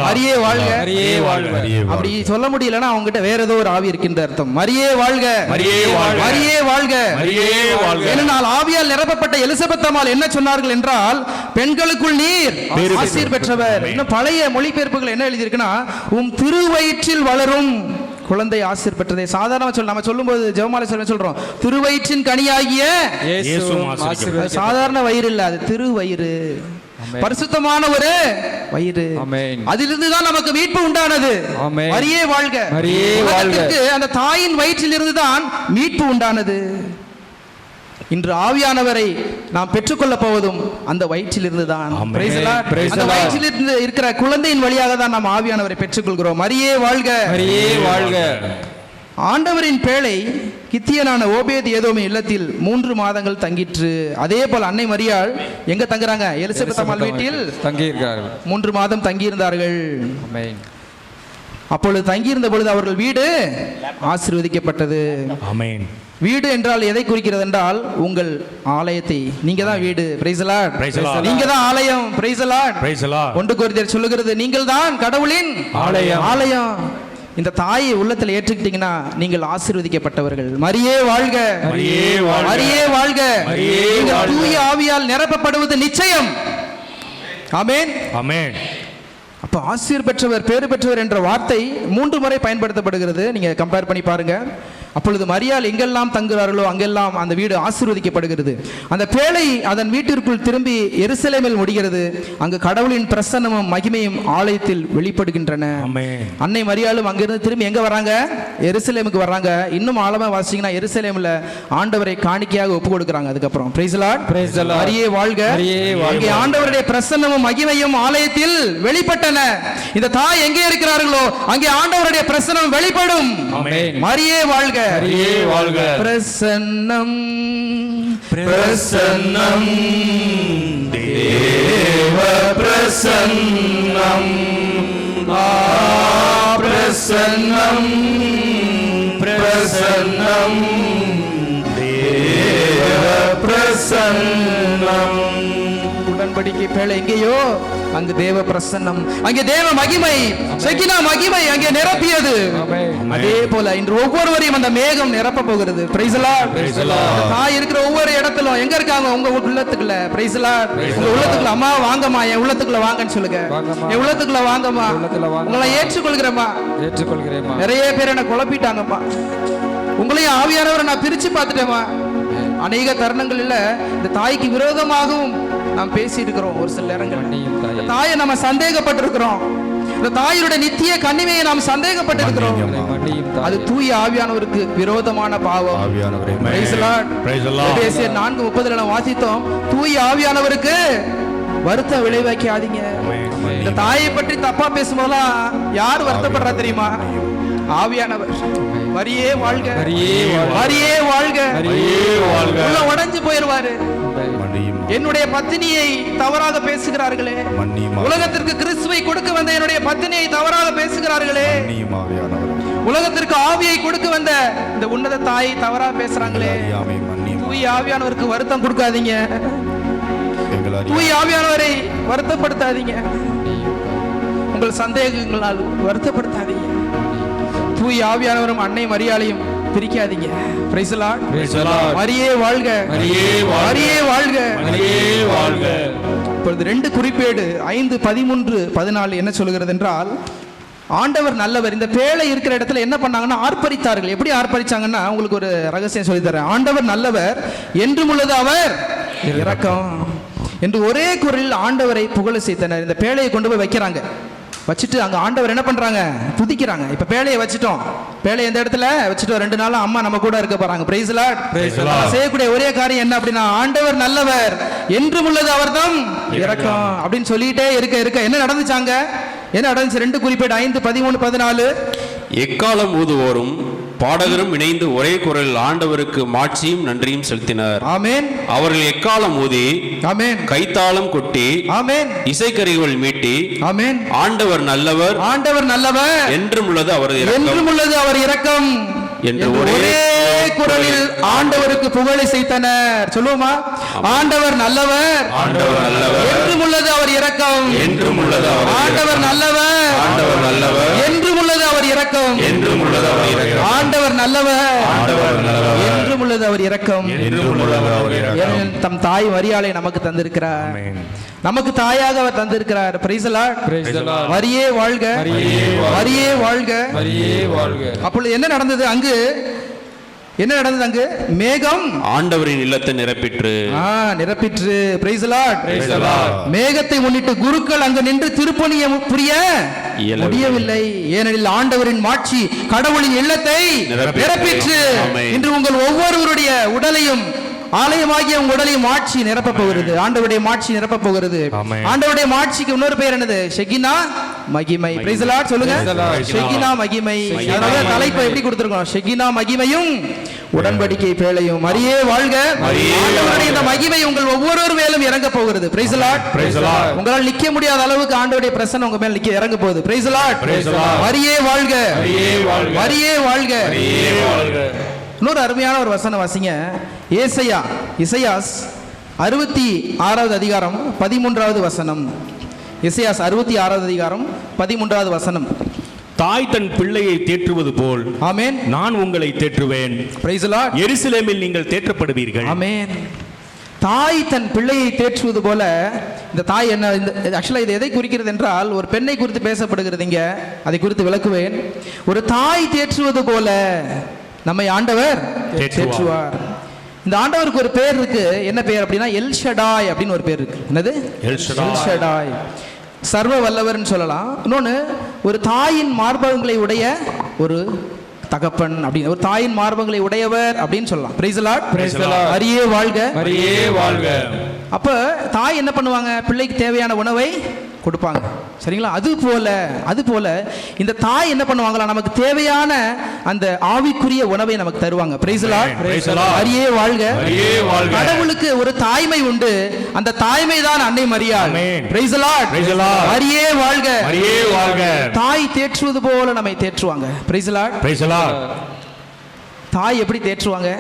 மரியே வாழ்க. மரியே வாழ்க. அப்படி சொல்ல முடியலன்னா அவங்க கிட்ட வேற ஏதோ ஒரு ஆவி இருக்கின்ற அர்த்தம். மரியே வாழ்க. மரியே வாழ்க. மரியே வாழ்க. மரியே வாழ்க. ஏனென்றால் ஆவியால் நிரப்பப்பட்ட எலிசபெத் அம்மாள் என்ன சொன்னார்கள் என்றால், பெண்களுக்குள் நீர் ஆசீர் பெற்றவர். இன்னும் பழைய மொழிபெயர்ப்புகள் என்ன எழுதியிருக்குன்னா, உம் திருவயிற்றில் வளரும் குழந்தை ஆசீர் பெற்றதே. சாதாரண நம்ம சொல்லும்போது ஜெபமாலை சொல்றோம், திருவயிற்றின் கனியாகிய சாதாரண வயிறு இல்ல, அது திருவயிறு, பரிசுத்தமான ஒரு வயிறு. அதிலிருந்து தான் நமக்கு மீட்பு உண்டானது. மரியே வாழ்க. அந்த தாயின் வயிற்றில் இருந்து தான் மீட்பு உண்டானது. இன்று ஆவியானவரை நாம் பெற்றுக்கொள்ள போவதும் அந்த வயிற்றில் இருந்து தான். அந்த வயிற்றில் இருந்து இருக்கிற குழந்தையின் வழியாக தான் நாம் ஆவியானவரை பெற்றுக்கொள்கிறோம். மரியே வாழ்க. மரியே வாழ்க. ஆண்டவரின் பேழை கித்தியனான ஓபேத் ஏதோமின் இல்லத்தில் 3 மாதங்கள் தங்கிற்று. அதே போல் அன்னை மரியாள் எங்க தங்குறாங்க? எலிசபெத் அம்மாள் வீட்டில் தங்கியிருக்கிறார்கள். 3 மாதம் தங்கியிருந்தார்கள். அப்பொழுது தங்கியிருந்த பொழுது அவர்கள் வீடு ஆசீர்வதிக்கப்பட்டது. ஆமென். வீடு என்றால் எதை குறிக்கிறது என்றால், உங்கள் ஆலயத்தை, நீங்க தான் வீடு. Price the Lord. நீங்க தான் ஆலயம். Price the Lord. 1 கொரிந்தியர் சொல்லுகிறது, நீங்கள் தான் கடவுளின் ஆலயம். ஆலயம். இந்த தாயை உள்ளத்தில் ஏற்றுக்கிட்டீங்கன்னா நீங்கள் ஆசீர்வதிக்கப்பட்டவர்கள். மரியே வாழ்க, மரியே வாழ்க. நீங்கள் தூய ஆவியால் நிரப்பப்படுவது நிச்சயம். ஆமென், ஆமென். அப்ப ஆசீர் பெற்றவர், பேறு பெற்றவர் என்ற வார்த்தை 3 முறை பயன்படுத்தப்படுகிறது. நீங்க கம்பேர் பண்ணி பாருங்க. அப்பொழுது மரியாள் எங்கெல்லாம் தங்குகிறார்களோ அங்கெல்லாம் அந்த வீடு ஆசீர்வதிக்கப்படுகிறது. அந்த பேழை அதன் வீட்டிற்குள் திரும்பி எருசலேமில் முடிகிறது. அங்கு கடவுளின் பிரசன்னமும் மகிமையும் ஆலயத்தில் வெளிப்படுகின்றன. அன்னை மரியாளும் அங்கிருந்து திரும்பி எங்க வராங்க? எருசலேமுக்கு வர்றாங்க. இன்னும் ஆழமா வாசிங்கன்னா எருசலேம்ல ஆண்டவரை காணிக்கையாக ஒப்பு கொடுக்குறாங்க. அதுக்கப்புறம் price the Lord, praise the Lord, மரியே வாழ்க. அங்கே ஆண்டவருடைய பிரசன்னமும் மகிமையும் ஆலயத்தில் வெளிப்பட்டன. இந்த தாய் எங்கே இருக்கிறார்களோ அங்கே ஆண்டவருடைய பிரசன்னம் வெளிப்படும். மரியே வாழ்க, மரியே வாழ்க. பிரசன்னம், பிரசன்னம், தேவ பிரசன்னம், பிரசன்னம், பிரசன்னம், தேவ பிரசன்னம். உடன்படிக்கை பேழை எங்கேயோ அங்கு தேவ பிரசன்னம், அங்கே தேவ மகிமை, ஷெகினா மகிமை அங்கே நிரப்பியது. அதே போல இன்று ஒவ்வொருவரையும் அந்த மேகம் நிரப்ப போகிறது. Price the Lord, praise the Lord. தாய் இருக்கிற ஒவ்வொரு இடத்திலும் எங்க இருக்காங்க? உங்க உள்ளத்துக்குள்ள. Price the Lord. உங்க உள்ளத்துக்குள்ள அம்மா வாங்கம்மா, என் உள்ளத்துக்குள்ள வாங்கன்னு சொல்லுங்க. என் உள்ளத்துக்குள்ள வாங்கம்மா, உங்களை ஏற்றுக்கொள்கிறேம்மா, ஏற்றுக்கொள்கிறேம்மா. நிறைய பேர் என்ன குழப்பிட்டாங்கம்மா, உங்களையும் ஆவியானவரை நான் பிரிச்சு பார்த்துட்டேம்மா. அநேக தருணங்களில் இந்த தாய்க்கு விரோதமாகவும் நாம் பேசி இருக்கிறோம். ஒரு சில நேரங்கள் தாயை நம்ம சந்தேகப்பட்டிருக்கிறோம். இந்த தாயுடைய நித்திய கன்னிமையை நாம் சந்தேகப்பட்டிருக்கிறோம். அது தூய ஆவியானவருக்கு விரோதமான பாவம். Price the Lord, praise the Lord. எபேசியர் 4:30 நாம் வாசித்தோம், தூய ஆவியானவருக்கு வருத்தம் விளைவிக்காதீங்க. இந்த தாயை பற்றி தப்பா பேசும்போதெல்லாம் யார் வருத்தப்படுறா தெரியுமா? ஆவியானவர். மரியே வாழ்க, மரியே வாழ்க. உள்ள உடைஞ்சு போயிருவாரு. என்னுடைய பத்தினியை தவறாக பேசுகிறார்களே, உலகத்திற்கு கிறிஸ்துவை கொடுக்க வந்த என்னுடைய பத்தினியை தவறாக பேசுகிறார்களே, உலகத்திற்கு ஆவியை கொடுக்க வந்த இந்த உன்னத தாயை தவறாக பேசுறாங்களே. தூய ஆவியானவருக்கு வருத்தம் கொடுக்காதீங்க. தூய ஆவியானவரை வருத்தப்படுத்தாதீங்க. உங்கள் சந்தேகங்களால் வருத்தப்படுத்தாதீங்க. தூய ஆவியானவரும் அன்னை மரியாளையும் பிரிக்காதீங்க. Praise the Lord, praise the Lord. மரியே வாழ்க, மரியே வாழ்க, மரியே வாழ்க, மரியே வாழ்க. இப்பொழுது 2 குறிப்பேடு 5:13-14 என்ன சொல்கிறது என்றால், ஆண்டவர் நல்லவர். இந்த பேழை இருக்கிற இடத்துல என்ன பண்ணாங்கன்னா ஆர்ப்பரித்தார்கள். எப்படி ஆர்ப்பரிச்சாங்கன்னா, உங்களுக்கு ஒரு ரகசியம் சொல்லி தரேன். ஆண்டவர் நல்லவர், என்றும் உள்ளது அவர் இரக்கம் என்று ஒரே குரலில் ஆண்டவரை புகழ செய்தனர். இந்த பேழையை கொண்டு போய் வைக்கிறாங்க. வச்சுட்டு அங்க ஆண்டவர் என்ன பண்றாங்க? துதிக்கிறாங்க. இப்ப பேழையை வச்சுட்டோம். பேழையை எந்த இடத்துல வச்சுட்டோம்? 2 நாளா அம்மா நம்ம கூட இருக்க போறாங்க. Price the Lord, praise the Lord. செய்யக்கூடிய ஒரே காரியம் என்ன அப்படின்னா, ஆண்டவர் நல்லவர், என்றும் உள்ளது அவர்தம் இரக்கம் அப்படின்னு சொல்லிட்டே இருக்க என்ன நடந்துச்சாங்க? என்ன நடந்துச்சு? 2 குறிப்பேடு 5:13-14. எக்காலம் ஊதுவோரும் பாடகரும் இணைந்து ஒரே குரலில் ஆண்டவருக்கு மாட்சியும் நன்றியும் செலுத்தினர். ஆமென். அவர்கள் எக்காலம் ஊதி, ஆமென், கைத்தாளம் கொட்டி, ஆமென், இசைக்கருவிகள் மீட்டி, ஆமென், ஆண்டவர் நல்லவர், ஆண்டவர் நல்லவர், என்றும் உள்ளது அவர் இரக்கம், என்றும் உள்ளது அவர் இரக்கம் என்று ஒரே குரலில் ஆண்டவருக்கு புகழை செய்தனர். சொல்லுவோமா? ஆண்டவர் நல்லவர், ஆண்டவர் நல்லவர், என்றும் உள்ளது அவர் இரக்கம், என்றும் உள்ளது அவர் ஆண்டவர் நல்லவர், ஆண்டவர் நல்லவர், என்றும் உள்ளது அவர் இரக்கம், என்றும் உள்ளது அவர் இரக்கம், ஆண்டவர் நல்லவர், ஆண்டவர் நல்லவர், என்றும் உள்ளது அவர் இரக்கம், என்றும் உள்ளது அவர் இரக்கம். தம் தாய் மரியாளை நமக்கு தந்திருக்கிறார். நமக்கு தாயாக அவர் தந்திருக்கிறார். Price the Lord, praise the Lord. மரியே வாழ்க, மரியே வாழ்க, மரியே வாழ்க. அப்பொழுது என்ன நடந்தது அங்கு? என்ன நடந்தது அங்கு? மேகம் ஆண்டவரின் இல்லத்தை நிரப்பிற்று. நிரப்பிற்று. Praise the Lord, praise the Lord. மேகத்தை முன்னிட்டு குருக்கள் அங்கு நின்று திருப்பணியை புரிய முடியவில்லை. ஏனெனில் ஆண்டவரின் மாட்சி கடவுளின் இல்லத்தை நிரப்பிற்று. இன்று உங்கள் ஒவ்வொருவருடைய உடலையும், ஆலயமாகிய உங்க உடலையும் மாட்சி நிரப்ப போகிறது. ஆண்டவருடைய மாட்சி நிரப்ப போகிறது. ஆண்டவருடைய மாட்சிக்கு இன்னொரு பெயர் என்னது? ஷெகினா மகிமை. பிரைஸ் தி லார்ட் சொல்லுங்க. ஷெகினா மகிமை. அதனால தலைப்பை எப்படி கொடுத்திருக்கோம்? ஷெகினா மகிமையும் உடன்படிக்கை பேழையும். மரியே வாழ்க. ஆண்டவருடைய இந்த மகிமை உங்கள் ஒவ்வொரு மேலும் இறங்க போகிறது. Price the Lord, praise the Lord. உங்களால் நிக்க முடியாத அளவுக்கு ஆண்டவருடைய பிரசன்னம் உங்க மேல இறங்க போகுது. Price the Lord, praise the Lord. மரியே வாழ்க, மரியே வாழ்க, மரியே வாழ்க, மரியே வாழ்க. இன்னொரு அருமையான ஒரு வசனம் வாசிங்க. இசையாஸ் 66வது அதிகாரம் 13வது வசனம். இசையாஸ் 66வது அதிகாரம் 13வது வசனம். தாய் தன் பிள்ளையை தேற்றுவது போல் ஆமென் நான் உங்களை தேற்றுவேன். Price the Lord. எருசலேமில் நீங்கள் தேற்றப்படுவீர்கள். ஆமென். தாய் தன் பிள்ளையை தேற்றுவது போல, இந்த தாய் என்ன, ஆக்சுவலாக இது எதை குறிக்கிறது என்றால், ஒரு பெண்ணை குறித்து பேசப்படுகிறது இங்க, அதை குறித்து விளக்குவேன். ஒரு தாய் தேற்றுவது போல நம்மை ஆண்டவர் தேற்றுவார். இந்த ஆண்டவருக்கு ஒரு பேர் இருக்கு. என்ன பேர் அப்படின்னா எல் ஷடாய் அப்படின்னு ஒரு பேர் இருக்கு. என்னது? எல் ஷடாய். சர்வ வல்லவர்னு சொல்லலாம். இன்னொன்று, ஒரு தாயின் மார்பகங்களை உடைய ஒரு தகப்பன் அப்படின்னு, ஒரு தாயின் மார்பகங்களை உடையவர் அப்படின்னு சொல்லலாம். Price the Lord. Praise the Lord. மரியே வாழ்க, மரியே வாழ்க. அப்ப தாய் என்ன பண்ணுவாங்க? பிள்ளைக்கு தேவையான உணவை கொடுப்பாங்க. சரிங்களா? அது போல இந்த தாய் என்ன பண்ணுவாங்களா? நமக்கு தேவையான அந்த ஆவிக்குரிய உணவை நமக்கு தருவாங்க. Price the Lord. மரியே வாழ்க, மரியே வாழ்க. கடவுளுக்கு ஒரு தாய்மை உண்டு. அந்த தாய்மை தான் அன்னை மரியாள். Praise the Lord. மரியே வாழ்க, மரியே வாழ்க. தாய் தேற்றுவது போல நம்மை தேற்றுவாங்க. Praise the Lord. Praise the Lord. தாய் எப்படி தேற்றுவாங்க?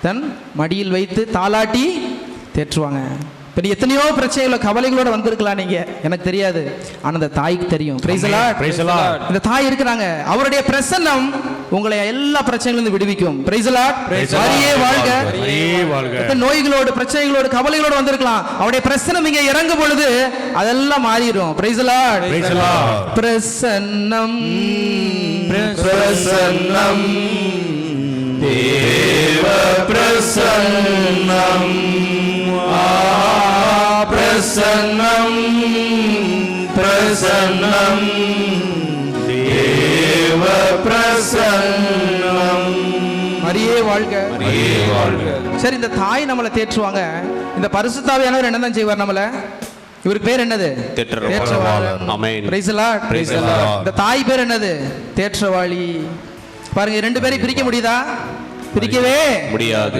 தன் மடியில் வைத்து தாலாட்டி தேற்றுவாங்க. இப்போ எத்தனையோ பிரச்சனைகள கவலைகளோட வந்திருக்கலாம் நீங்க, எனக்கு தெரியாது, ஆனா அந்த தாய்க்கு தெரியும். Price the Lord. Praise the Lord. இந்த தாய் இருக்கிறாங்க, அவருடைய பிரசன்னம் உங்களை எல்லா பிரச்சனைகளிலிருந்து விடுவிக்கும். Price the Lord. மரியே வாழ்க, மரியே வாழ்க. எத்தனை நோய்களோடு, பிரச்சனைகளோடு, கவலைகளோடு வந்திருக்கலாம், அவருடைய பிரசன்னம் இங்க இறங்கும் பொழுது அதெல்லாம் மாறிடும். Price the Lord. Praise the Lord. பிரசன்னம் பிரசன்னம் தேவ பிரசன்னம் பிரசன்னம் பிரசன்னம் தேவ பிரசன்னம். மரியே வாழ்க, மரியே வாழ்க. சரி, இந்த தாய் நம்மளை தேற்றுவாங்க. இந்த பரிசுத்த ஆவியானவர் என்னதான் செய்வார் நம்மள? இவருக்கு பேர் என்னது? தேற்றவாளர். ஆமென். Praise the Lord. Praise the Lord. இந்த தாய் பேர் என்னது? தேற்றவாளி. பாருங்க, ரெண்டு பேரையும் பிரிக்க முடியுதா? பிரிக்கவே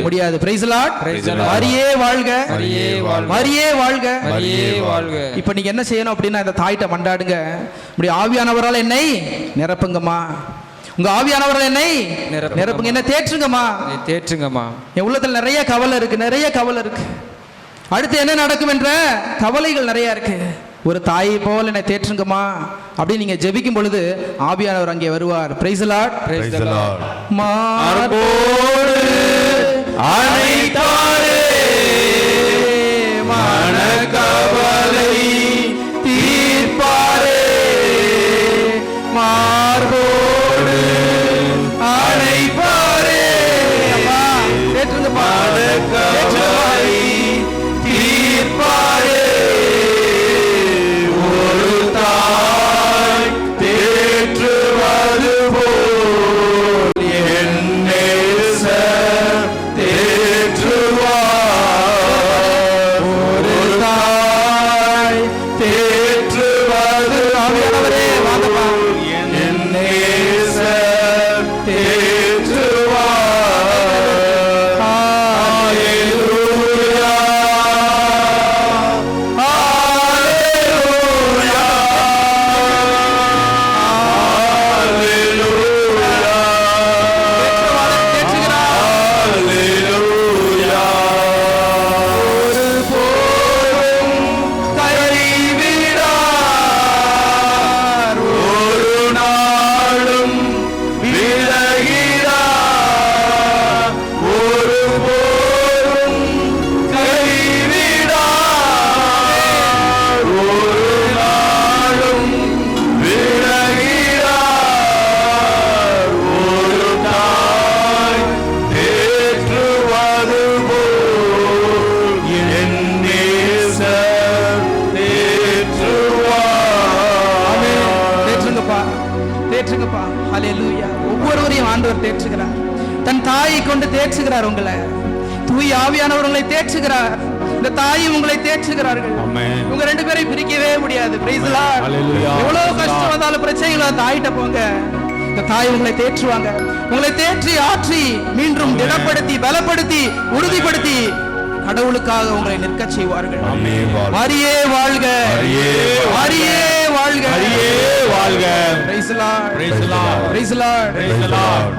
முடியாது. Price the Lord. மரியே வாழ்க, மரியே வாழ்க. மரியே வாழ்க, மரியே வாழ்க. இப்போ நீங்க என்ன செய்யணும் அப்படின்னா, இந்த தாய்கிட்ட மண்டாடுங்க, இப்படி ஆவியானவரால் என்னை நிரப்புங்கம்மா, உங்க ஆவியானவரால் என்னை நிரப்புங்க, என்ன தேற்றுங்கம்மா, தேற்றுங்கம்மா. என் உள்ளத்துல நிறைய கவலை இருக்கு. அடுத்து என்ன நடக்கும் என்ற கவலைகள் நிறைய இருக்கு. ஒரு தாயை போல என்னை தேற்றுங்கம்மா அப்படி நீங்க ஜெபிக்கும் பொழுது ஆவியானவர் அங்கே வருவார். Price the Lord. Praise the Lord. மார்போடு அணைத்தாரே மனக்கவலை தீர்ப்பாரே மார்போடு அணைப்பாரே. அப்பா தேற்றுங்கப்பா, மனக்கவலை தீர்ப்பாரே. ஒரு தாய் தேற்றுவது போல் என் நேசர் தேற்றுவார். ஒரு தாய் தேற்றுவது ஆவியானவரே வாங்கப்பா, என் நேசர் தேற்றுவார். ஹalleluya ஹalleluya ஹalleluya. ஒருபோதும் கைவிடார், ஒரு நாளும் விலகிடார். ஒருபோதும் கைவிடார், ஒரு நாளும் விலகிடார். ஒரு தாய் தேற்றுவது போல் என் நேசர் தேற்றுவார். தேற்றுங்கப்பா. ஹalleluya. ஒவ்வொருவரையும் ஆண்டவர் தேற்றுகிறார். தன் தாயை கொண்டு தேற்றுகிறார். உங்களை தூய ஆவியானவர் உங்களை தேற்றுகிறார். இந்த தாயும் உங்களை தேற்றுகிறார்கள். உங்க ரெண்டு பேரையும் பிரிக்கவே முடியாது. Price the Lord. எவ்வளவு கஷ்டம் வந்தாலும் பிரச்சனைகள தாயிட்ட போங்க, இந்த தாய் உங்களை தேற்றுவாங்க. உங்களை தேற்றி ஆற்றி மீண்டும் திடப்படுத்தி பலப்படுத்தி உறுதிப்படுத்தி கடவுளுக்காக உங்களை நிற்க செய்வார்கள். மரியே வாழ்க, மரியே வாழ்க, மரியே வாழ்க. Praise the Lord. Praise the Lord. Praise the Lord. Praise the Lord.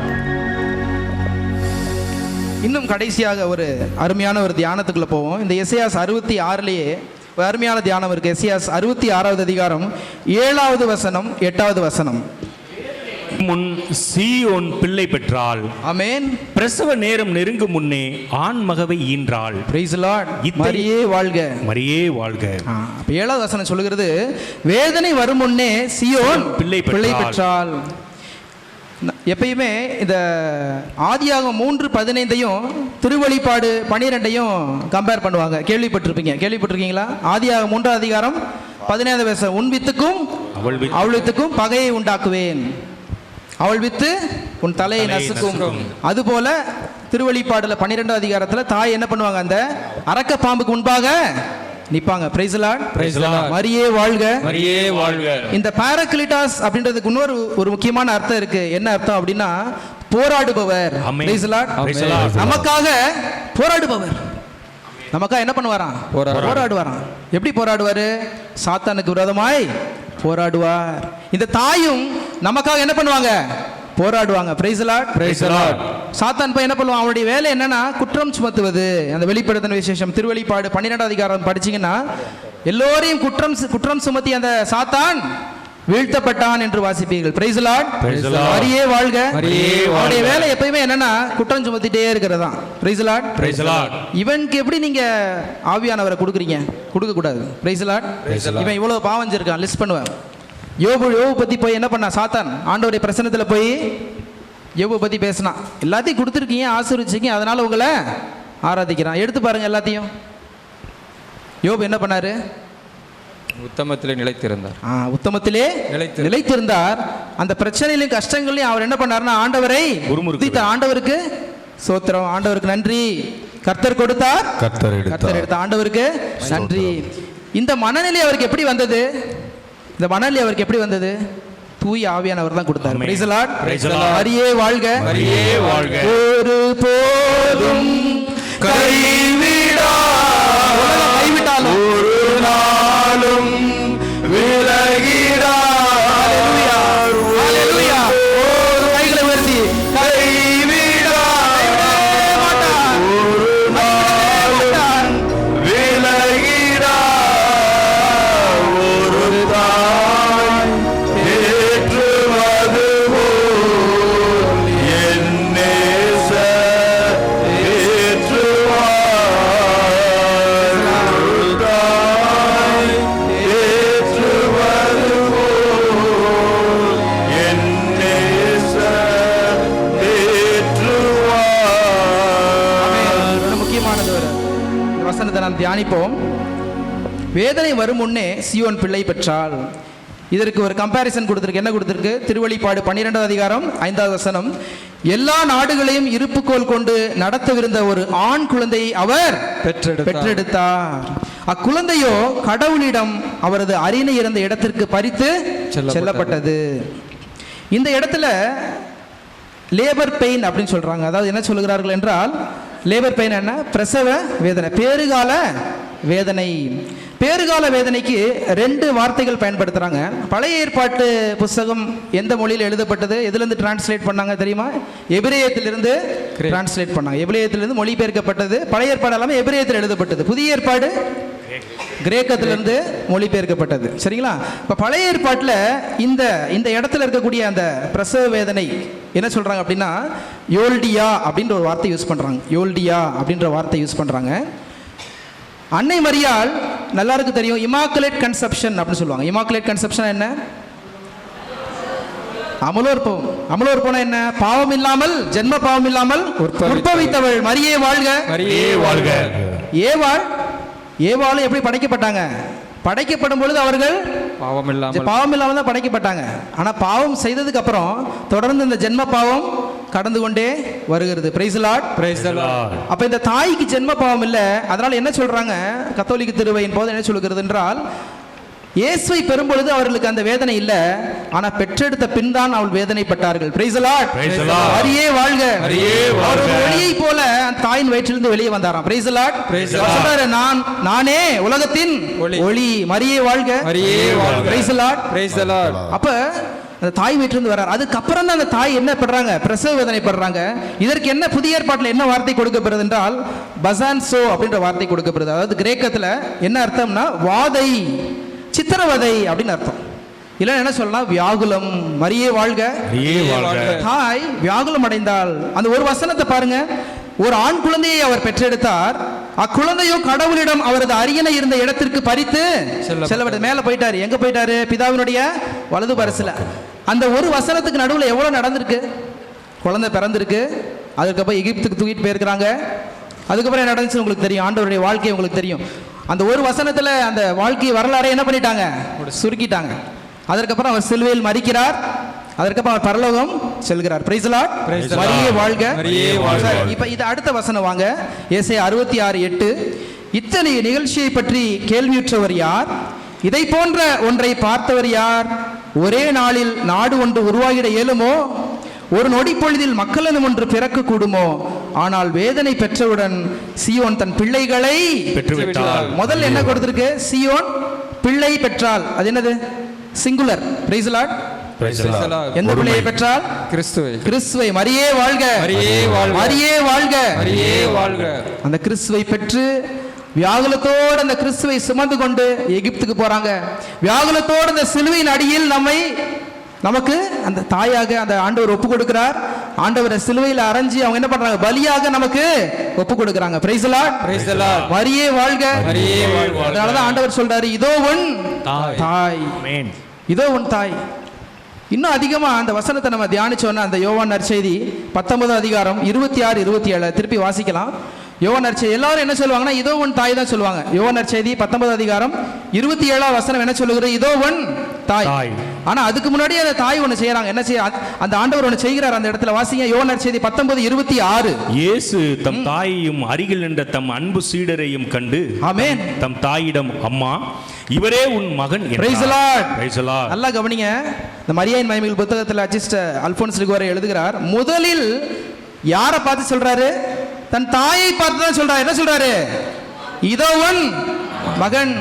இன்னும் கடைசியாக ஒரு அருமையான ஒரு தியானத்துக்குள்ள போவோம். இந்த எசேயாஸ் 66லயே ஒரு அருமையான தியானம் இருக்கு. எசேயாஸ் 66வது அதிகாரம் 7வது வசனம் 8வது வசனம். முன் சீயோன் பிள்ளை பெற்றாள். ஆமென். பிரசவ நேரம் நெருங்கும் முன்னே ஆண் மகவை ஈன்றாள். Price the Lord. மரியே வாழ்க. மரியே வாழ்க. அப்ப 7வது வசனம் சொல்லுகிறது, வேதனை வரும் முன்னே சீயோன் பிள்ளை பெற்றாள். எப்பயுமே இந்த ஆதியாகமம் 3:15 திருவெளிப்பாடு 12 கம்பேர் பண்ணுவாங்க. கேள்விப்பட்டிருக்கீங்களா? ஆதியாகமம் 3 அதிகாரம் 15 வசனம், உன் வித்துக்கும் அவள் வித்துக்கும் பகையை உண்டாக்குவேன், அவள் வித்து உன் தலையை நசுக்கும். அதுபோல திருவெளிப்பாடுல 12 அதிகாரத்துல தாய் என்ன பண்ணுவாங்க? அந்த அரக்க பாம்புக்கு முன்பாக நிப்பாங்க. Price the Lord. Praise the Lord. மரியே வாழ்க. மரியே வாழ்க. இந்த பாராக்ளிட்டாஸ் அப்படின்றதுக்கு இன்னொரு முக்கியமான அர்த்தம் இருக்கு. என்ன அர்த்தம் அப்படின்னா போராடுபவர். Price the Lord. நமக்காக போராடுபவர். நமக்காக என்ன பண்ணுவாராம்? போராடுவாராம். எப்படி போராடுவாரு? சாத்தானுக்கு விரோதமாய் போராடுவார். இந்த தாயும் நமக்காக என்ன பண்ணுவாங்க? போராடுவாங்க. Praise the Lord. Praise the Lord. சாத்தான் போய் என்ன பண்ணுவான்? அவனுடைய வேலை என்னன்னா குற்றம் சுமத்துவது. அந்த வெளிப்படுத்தின விசேஷம் திருவெளிப்பாடு 12 அதிகாரம் படிச்சீங்கன்னா எல்லோரையும் குற்றம் சுமத்தி அந்த சாத்தான் வீழ்த்தப்பட்டான் என்று வாசிப்பீர்கள். Price the Lord. மரியே வாழ்க. அவருடைய வேலை எப்பயுமே என்னன்னா குற்றம் சுமத்திட்டே இருக்கிறதா. Price the Lord. Praise the Lord. இவனுக்கு எப்படி நீங்க ஆவியானவரை கொடுக்குறீங்க? கொடுக்க கூடாது. Price the Lord. இவன் இவ்வளவு பாவம் செஞ்சிருக்கான், லிஸ்ட் பண்ணுவேன். யோபு பத்தி போய் என்ன பண்ணா? சாத்தான் ஆண்டவருடைய பிரசன்னத்துல போய் யோபு பத்தி பேசினான். எல்லாத்தையும் கொடுத்துருக்கீங்க, ஆசீர்வதிச்சிருக்கீங்க, அதனால உங்களை ஆராதிக்கிறான். எடுத்து பாருங்க எல்லாத்தையும். யோபு என்ன பண்ணாரு? உத்தமத்திலே நிலைத்திருந்தார். உத்தமத்திலே நிலைத்திருந்தார். அந்த பிரச்சனையிலும் கஷ்டங்களையும் அவர் என்ன பண்ணாருன்னா ஆண்டவரை துதித்தார். ஆண்டவருக்கு ஸ்தோத்திரம், ஆண்டவருக்கு நன்றி. கர்த்தர் கொடுத்தார், கர்த்தர் எடுத்தார். ஆண்டவருக்கு நன்றி. இந்த மனநிலை அவருக்கு எப்படி வந்தது? தூய ஆவியானவர் தான் கொடுத்தார். Price the Lord. மரியே வாழ்க. மரியே வாழ்க. ஒரு போதும் கைவிட்டாலும் ஒரு நாளும் விலகிடார். ஹல்லேலூயா. ஒரு கைகளை உயர்த்தி கைவிடார் மாட்டார். ஒரு நாளும் விலகிடார். ஒரு தாய் ஏற்றுவது போல் என் நேசர் ஏற்றுவார். ஒரு தாய் ஏற்றுவது போல் என் நேசர் ஏற்றுவார். முக்கியமானது ஒரு வசனத்தை நாம் தியானிப்போம். வேதனை வரும் முன்னே சீயோன் பிள்ளை பெற்றாள். இதற்கு ஒரு கம்பேரிசன் கொடுத்திருக்கு. என்ன கொடுத்திருக்கு? திருவெளிப்பாடு 12 அதிகாரம் 5வது வசனம், எல்லா நாடுகளையும் இருப்புக்கோல் கொண்டு நடத்தவிருந்த ஒரு ஆண் குழந்தையை அவர் பெற்றெடுத்தார். அக்குழந்தையோ கடவுளிடம் அவரது அரியணை இருந்த இடத்திற்கு பறித்து செல்லப்பட்டது. இந்த இடத்துல லேபர் பெயின் அப்படின்னு சொல்றாங்க. அதாவது என்ன சொல்கிறார்கள் என்றால், லேபர் பெயின் என்ன? பிரசவ வேதனை, பேறுகால வேதனை. பேறுகால வேதனைக்கு 2 வார்த்தைகள் பயன்படுத்துறாங்க. பழைய ஏற்பாட்டு புஸ்தகம் எந்த மொழியில் எழுதப்பட்டது? எதிலிருந்து டிரான்ஸ்லேட் பண்ணாங்க தெரியுமா? எபிரேயத்திலிருந்து டிரான்ஸ்லேட் பண்ணாங்க. எபிரேயத்திலிருந்து மொழிபெயர்க்கப்பட்டது. பழைய ஏற்பாடு எல்லாமே எபிரேயத்தில் எழுதப்பட்டது. புதிய ஏற்பாடு கிரேக்கத்திலிருந்து மொழிபெயர்க்கப்பட்டது. சரிங்களா? இப்போ பழைய ஏற்பாட்டில் இந்த இடத்துல இருக்கக்கூடிய அந்த பிரசவ வேதனை என்ன சொல்றாங்க அப்படின்னா யோல்டியா அப்படின்ற ஒரு வார்த்தை யூஸ் பண்றாங்க. யோல்டியா அப்படின்ற வார்த்தை யூஸ் பண்றாங்க. அன்னை மரியாள் எல்லாருக்கும் தெரியும், இமாக்குலேட் கன்செப்ஷன் அப்படின்னு சொல்லுவாங்க. இமாக்குலேட் கன்செப்ஷன் என்ன? அமலோற்பவம். அமலோற்பவம் என்ன? பாவம் இல்லாமல், ஜென்ம பாவம் இல்லாமல் உற்பவித்தவள். மரியே வாழ்க. மரியே வாழ்க. ஏவாளும் எப்படி படைக்கப்பட்டாங்க? படைக்கப்படும் பொழுது அவர்கள் பாவம் இல்லாமல் தான் படைக்கப்பட்டாங்க. ஆனா பாவம் செய்ததுக்கு அப்புறம் தொடர்ந்து இந்த ஜென்ம பாவம் கடந்து கொண்டே வருகிறது. Price the Lord. Praise the Lord. அப்ப இந்த தாய்க்கு ஜென்ம பாவம் இல்ல. அதனால என்ன சொல்றாங்க? கத்தோலிக்க திருவையின் போது என்ன சொல்கிறது என்றால், இயேசுவை பெறும் பொழுது அவர்களுக்கு அந்த வேதனை இல்ல, ஆனா பெற்றெடுத்த பின் தான் அவள் வேதனைப்பட்டார்கள். Price the Lord. மரியே வாழ்க. அவர் ஒளியை போல அந்த தாயின் வயிற்றிலிருந்து வெளியே வந்தாராம். Price the Lord. சொல்றாரு, நானே உலகத்தின் ஒளி. மரியே வாழ்க. Praise the Lord. அப்ப அந்த தாய் வீட்டிலிருந்து வர்றார். அதுக்கப்புறம் தான் அந்த தாய் என்ன பண்றாங்க? பிரசவ வேதனை படுறாங்க. இதற்கு என்ன புதிய ஏற்பாட்டில் என்ன வார்த்தை கொடுக்கப்படுது என்றால் பசான்சோ அப்படின்ற வார்த்தை கொடுக்கப்படுது. அதாவது கிரேக்கத்தில் என்ன அர்த்தம்னா வாதை, சித்திரவதை அப்படின்னு அர்த்தம். இல்ல என்ன சொல்லலாம், வியாகுலம். மரியே வாழ்க. மரியே வாழ்க. தாய் வியாகுலம் அடைந்தால் அந்த ஒரு வசனத்தை பாருங்க. ஒரு ஆண் குழந்தையை அவர் பெற்றெடுத்தார், அக்குழந்தையோ கடவுளிடம் அவரது அரியணை இருந்த இடத்திற்கு பறித்து செல்லப்பட்டது. மேல போயிட்டாரு. எங்க போயிட்டாரு? பிதாவினுடைய வலது பரிசுல. அந்த ஒரு வசனத்துக்கு நடுவில் எவ்வளவு நடந்திருக்கு? குழந்தை பிறந்திருக்கு, அதுக்கப்புறம் எகிப்துக்கு தூக்கிட்டு போயிருக்கிறாங்க. அதுக்கப்புறம் என்ன நடந்துச்சு உங்களுக்கு தெரியும். ஆண்டவருடைய வாழ்க்கை உங்களுக்கு தெரியும். அந்த ஒரு வசனத்துல அந்த வாழ்க்கை வரலாறை என்ன பண்ணிட்டாங்க? சுருக்கிட்டாங்க. அதற்கப்புறம் அவர் சிலுவையில் மரிக்கிறார். அதற்கப்புறம் அவர் பரலோகம் செல்கிறார். Price the Lord. மரியே வாழ்க. இப்ப இது அடுத்த வசனம் வாங்க. ஏசாயா 66:8. இத்தனை நிகழ்ச்சியை பற்றி கேள்வியுற்றவர் யார்? இதை போன்ற ஒன்றை பார்த்தவர் யார்? ஒரே நாளில் நாடு ஒன்று உருவாகிட இயலுமோ? ஒரு நொடி பொழுதில் மக்களிடம் ஒன்று பிறக்க கூடுமோ? ஆனால் வேதனை பெற்றவுடன் சீயோன் தன் பிள்ளைகளை பெற்றுவிட்டாள். முதல்ல என்ன கொடுத்திருக்கு? சீயோன் பிள்ளை பெற்றால். அது என்னது? சிங்குலர். Price the Lord. எந்த பிள்ளையை பெற்றால்? கிறிஸ்துவை. கிறிஸ்துவை. மரியே வாழ்க. மரியே வாழ்க. மரியே வாழ்க. மரியே வாழ்க. அந்த கிறிஸ்துவை பெற்று வியாகுலத்தோடு அந்த கிறிஸ்துவை சுமந்து கொண்டு எகிப்துக்கு போறாங்க. வியாகுலத்தோடு அந்த சிலுவையின் அடியில் நமக்கு அந்த தாயாக அந்த ஆண்டவர் ஒப்பு கொடுக்கிறார். ஆண்டவரை சிலுவையில் அரைஞ்சி அவங்க என்ன பண்றாங்க? பலியாக நமக்கு ஒப்பு கொடுக்கிறாங்க. Price the Lord. Praise the Lord. மரியே வாழ்க. மரியே வாழ்க. அதனாலதான் ஆண்டவர் சொல்றாரு, இதோ உன் தாய். ஆமென். இதோ உன் தாய். இன்னும் அதிகமா அந்த வசனத்தை நம்ம தியானிச்சோன்னா அந்த யோவான் நற்செய்தி 19 அதிகாரம் 26, 27 திருப்பி வாசிக்கலாம். யோவான் நற்செய்தி எல்லாரும் என்ன சொல்லுவாங்கன்னா இதோ உன் தாய் தான் சொல்லுவாங்க. யோவான் நற்செய்தி 19 அதிகாரம் 27 வசனம் என்ன சொல்லுகிறது? இதோ உன் தாய். ஆனா அதுக்கு முன்னாடி அந்த தாய் ஒண்ணு செய்யறாங்க. என்ன செய்ய? அந்த ஆண்டவர் ஒண்ணு செய்கிறார். அந்த இடத்துல வாசிங்க. யோவான் நற்செய்தி 19:26. இயேசு தம் தாயையும் அருகில் நின்ற தம் அன்பு சீடரையும் கண்டு ஆமென் தம் தாயிடம், அம்மா, இவரே உன் மகன். Price the Lord. Praise the Lord. நல்லா கவனிங்க. இந்த மரியாயின் மகிமைகள் புத்தகத்தில் அசிஸ்ட் அல்போன்ஸ் லிகுவாரே எழுதுகிறார். முதலில் யாரை பார்த்து சொல்றாரு? தன் தாயை பார்த்து தான் சொல்றாரு. என்ன சொல்றாரு? இதோ உன் மகன்.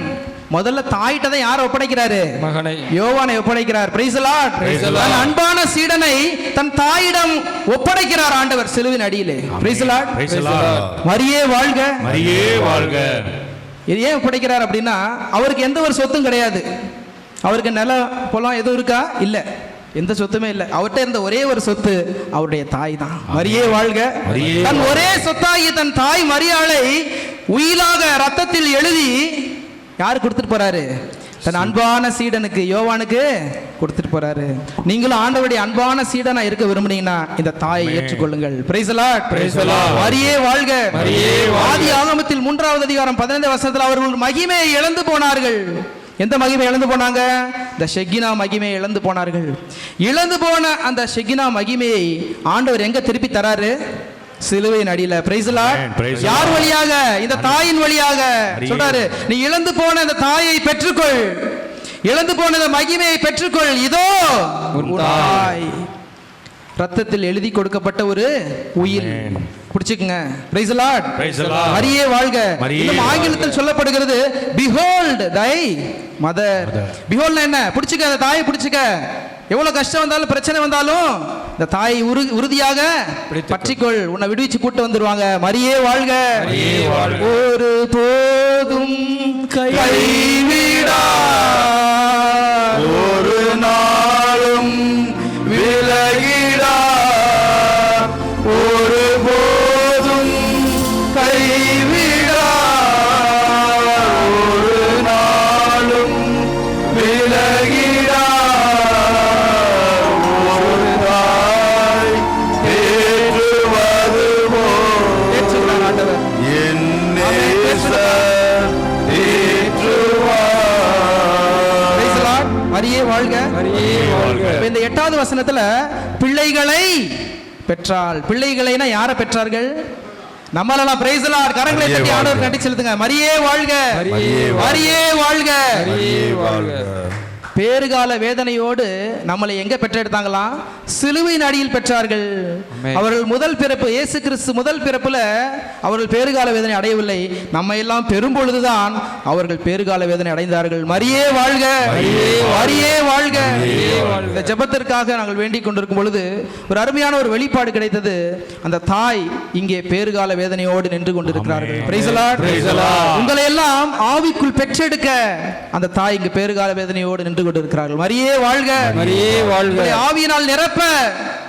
முதல்ல தாயிட்ட தான் யாரை ஒப்படைக்கிறாரு? மகனை, யோவானை ஒப்படைக்கிறார். Price the Lord. தன் அன்பான சீடனை தன் தாயிடம் ஒப்படைக்கிறார் ஆண்டவர் சிலுவையின் அடியிலே. Price the Lord. மரியே வாழ்க. மரியே வாழ்க. ஏன் ஒப்படைக்கிறார் அப்படின்னா அவருக்கு எந்த ஒரு சொத்தும் கிடையாது. அவருக்கு நில பொலம் எதுவும் இருக்கா? இல்ல, எந்த சொத்துமே இல்லை. அவர்கிட்ட இருந்த ஒரே ஒரு சொத்து அவருடைய தாய் தான். மரியே வாழ்க. தன் ஒரே சொத்தாகி தன் தாய் மரியாளை உயிலாக ரத்தத்தில் எழுதி யாரு கொடுத்துட்டு போறாரு? தன் அன்பான சீடனுக்கு, யோவானுக்கு கொடுத்துட்டு போறாரு. நீங்களும் ஆண்டவருடைய அன்பான சீடனா இருக்க விரும்புனீங்கன்னா இந்த தாயை ஏற்றுக்கொள்ளுங்கள். Price the Lord. Praise the Lord. மரியே வாழ்க. மரியே வாழ்க. ஆதி ஆகமத்தில் 3வது அதிகாரம் 15 வசனத்தில் அவர்கள் மகிமையை இழந்து போனார்கள். எந்த மகிமை இழந்து போனாங்க? இந்த ஷெகினா மகிமையை இழந்து போனார்கள். இழந்து போன அந்த ஷெகினா மகிமையை ஆண்டவர் எங்க திருப்பி தராரு? சிலுவையின் அடியில. Price the Lord. யார் வழியாக? இந்த தாயின் வழியாக சொல்றாரு, நீ இழந்து போன இந்த தாயை பெற்றுக்கொள், இழந்து போன இந்த மகிமையை பெற்றுக்கொள். இதோ உன் தாய். ரத்தத்தில் எழுதி கொடுக்கப்பட்ட ஒரு உயிர். பிடிச்சுக்குங்க. Praise the Lord. மரியே வாழ்க. இன்னும் ஆங்கிலத்தில் சொல்லப்படுகிறது behold thy mother. behold என்ன? பிடிச்சுக்க, அந்த தாயை பிடிச்சுக்க. எவ்வளவு கஷ்டம் வந்தாலும் பிரச்சனை வந்தாலும் இந்த தாயை உறுதியாக பற்றிக்கொள். உன்னை விடுவிச்சு கூட்டு வந்துருவாங்க. மரியே வாழ்க. ஒரு போதும் கைவிடா, ஒரு நாளும் விலகிடா, ஒரு போதும் கைவிடா, ஒரு நாளும் விலகிடா, ஒரு தாய் தேற்றுவது போல் தேற்றுகிறார் ஆண்டவர். என் நேசர் தேற்றுவார். மரியே வாழ்க. இந்த 8வது வசனத்துல பிள்ளைகளை பெற்றாள். பிள்ளைகளைனா யாரை பெற்றார்கள்? நம்மளெல்லாம். Price the Lord. கரங்களை தட்டி ஆண்டவருக்கு நன்றி செலுத்துங்க. மரியே வாழ்க. மரியே வாழ்க. பேறுகால வேதனையோடு நம்மளை எங்க பெற்றெடுத்தாங்களாம்? சிலுவையின் அடியில் பெற்றார்கள். அவர்கள் முதல் பிறப்பு, இயேசு கிறிஸ்து முதல் பிறப்புல அவர்கள் பேறுகால வேதனை அடையவில்லை. நம்ம எல்லாம் பெரும் பொழுதுதான் அவர்கள் பேறுகால வேதனை அடைந்தார்கள். மரியே வாழ்க. மரியே வாழ்க. இந்த ஜெபத்திற்காக நாங்கள் வேண்டிக் கொண்டிருக்கும் பொழுது ஒரு அருமையான ஒரு வெளிப்பாடு கிடைத்தது. அந்த தாய் இங்கே பேறுகால வேதனையோடு நின்று கொண்டிருக்கிறார்கள். Price the Lord. உங்களை எல்லாம் ஆவிக்குள் பெற்றெடுக்க அந்த தாய் இங்கு பேறுகால வேதனையோடு நின்று நின்று கொண்டிருக்கிறார்கள். மரியே வாழ்க, மரியே வாழ்க. உங்களை ஆவியினால் நிரப்ப,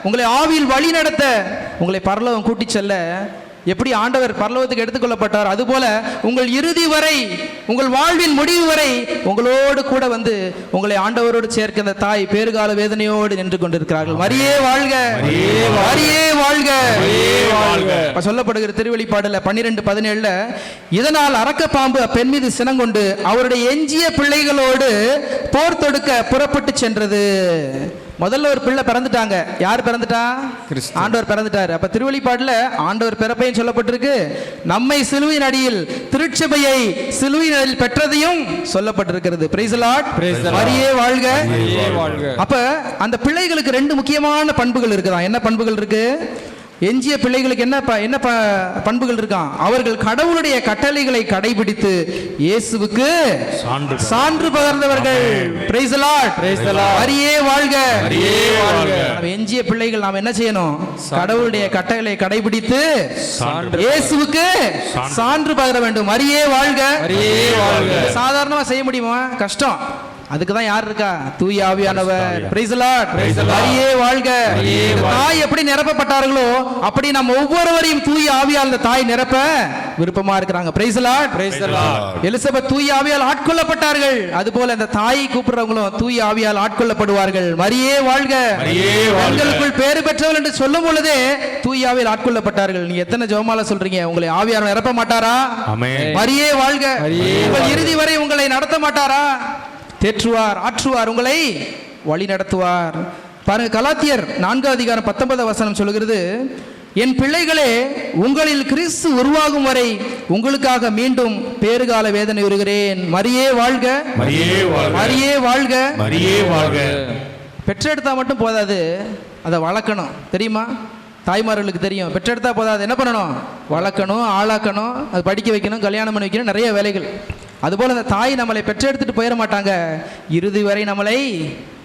உங்களை ஆவியில் வழி நடத்த, உங்களை பரலோகம் கூட்டி செல்ல எப்படி ஆண்டவர் பரலோகத்துக்கு எடுத்துக்கொள்ளப்பட்டார், அதுபோல உங்கள் இறுதி வரை, உங்கள் வாழ்வின் முடிவு வரை உங்களோடு கூட வந்து உங்களை ஆண்டவரோடு சேர்க்க அந்த தாய் பேறுகால வேதனையோடு நின்று கொண்டிருக்கிறார்கள். மரியே வாழ்க, மரியே வாழ்க. சொல்லப்படுகிற திருவெளிப்பாடுல 12:17 இதனால் அரக்க பாம்பு அப்பெண் மீது சினங்கொண்டு அவருடைய எஞ்சிய பிள்ளைகளோடு போர் தொடுக்க புறப்பட்டு சென்றது. முதல்ல ஒரு பிள்ளை பிறந்துட்டாங்க. யார் பிறந்துட்டா? ஆண்டவர் பிறந்துட்டார். அப்ப திருவெளிப்பாடுல ஆண்டவர் பிறப்பையும் சொல்லப்பட்டிருக்கு, நம்மை சிலுவையின் அடியில் திருச்சபையை சிலுவையின் அடியில் பெற்றதையும் சொல்லப்பட்டிருக்கிறது. Price the Lord. மரியே வாழ்க. அப்ப அந்த பிள்ளைகளுக்கு 2 முக்கியமான பண்புகள் இருக்குதான். என்ன பண்புகள் இருக்கு? எஞ்சிய பிள்ளைகளுக்கு என்ன பண்புகள் இருக்கான்? அவர்கள் கடவுளுடைய கட்டளைகளை கடைபிடித்து இயேசுவுக்கு சான்று பகர்ந்தவர்கள். Price the Lord. மரியே வாழ்க. எஞ்சிய பிள்ளைகள் நாம் என்ன செய்யணும்? கடவுளுடைய கட்டளைகளை கடைபிடித்து இயேசுவுக்கு சான்று பகர வேண்டும். மரியே வாழ்க. சாதாரணமா செய்ய முடியுமா? கஷ்டம். அதுக்கு தான் யார் இருக்கா? தூய ஆவியானவர். Price the Lord. மரியே வாழ்க. தாய் எப்படி நிரப்பப்பட்டார்களோ அப்படி நம்ம ஒவ்வொருவரையும் தூய ஆவியால் அந்த தாய் நிரப்ப விருப்பமா இருக்கிறாங்க. Price the Lord. எலிசபெத் தூய ஆவியால் ஆட்கொள்ளப்பட்டார்கள். அதுபோல அந்த தாயை கூப்பிடுறவங்களும் தூய ஆவியால் ஆட்கொள்ளப்படுவார்கள். மரியே வாழ்க. பெண்களுக்குள் பேறு பெற்றவள் என்று சொல்லும் பொழுதே தூய ஆவியால் ஆட்கொள்ளப்பட்டார்கள். நீங்க எத்தனை ஜெபமால சொல்றீங்க? உங்களை ஆவியார் நிரப்ப மாட்டாரா? மரியே வாழ்க. உங்கள் இறுதி வரை உங்களை நடத்த மாட்டாரா? தேற்றுவார், ஆற்றுவார், உங்களை வழி நடத்துவார். பாருங்க, கலாத்தியர் 4:19 சொல்லுகிறது, என் பிள்ளைகளே, உங்களில் கிறிஸ்து உருவாகும் வரை உங்களுக்காக மீண்டும் பேறுகால வேதனை வருகிறேன். மரியே வாழ்க. மரியே வாழ்க. மரியே வாழ்க. பெற்றெடுத்தா மட்டும் போதாது, அதை வளர்க்கணும். தெரியுமா? தாய்மார்களுக்கு தெரியும். பெற்றெடுத்தா போதாது, என்ன பண்ணணும்? வளர்க்கணும், ஆளாக்கணும், அது படிக்க வைக்கணும், கல்யாணம் பண்ணி வைக்கணும், நிறைய வேலைகள். அதுபோல அந்த தாய் நம்மளை பெற்றெடுத்துட்டு போயிட மாட்டாங்க, இறுதி வரை நம்மளை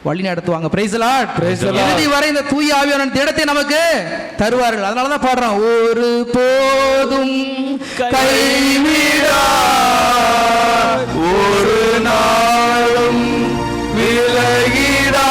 வழி நடத்துவாங்க. Price the Lord. இறுதி வரை இந்த தூய ஆவியானவரின் திடத்தை நமக்கு தருவார்கள். அதனாலதான் பாடுறோம், ஒரு போதும் கைவிடா, ஒரு நாளும் விலகிடா,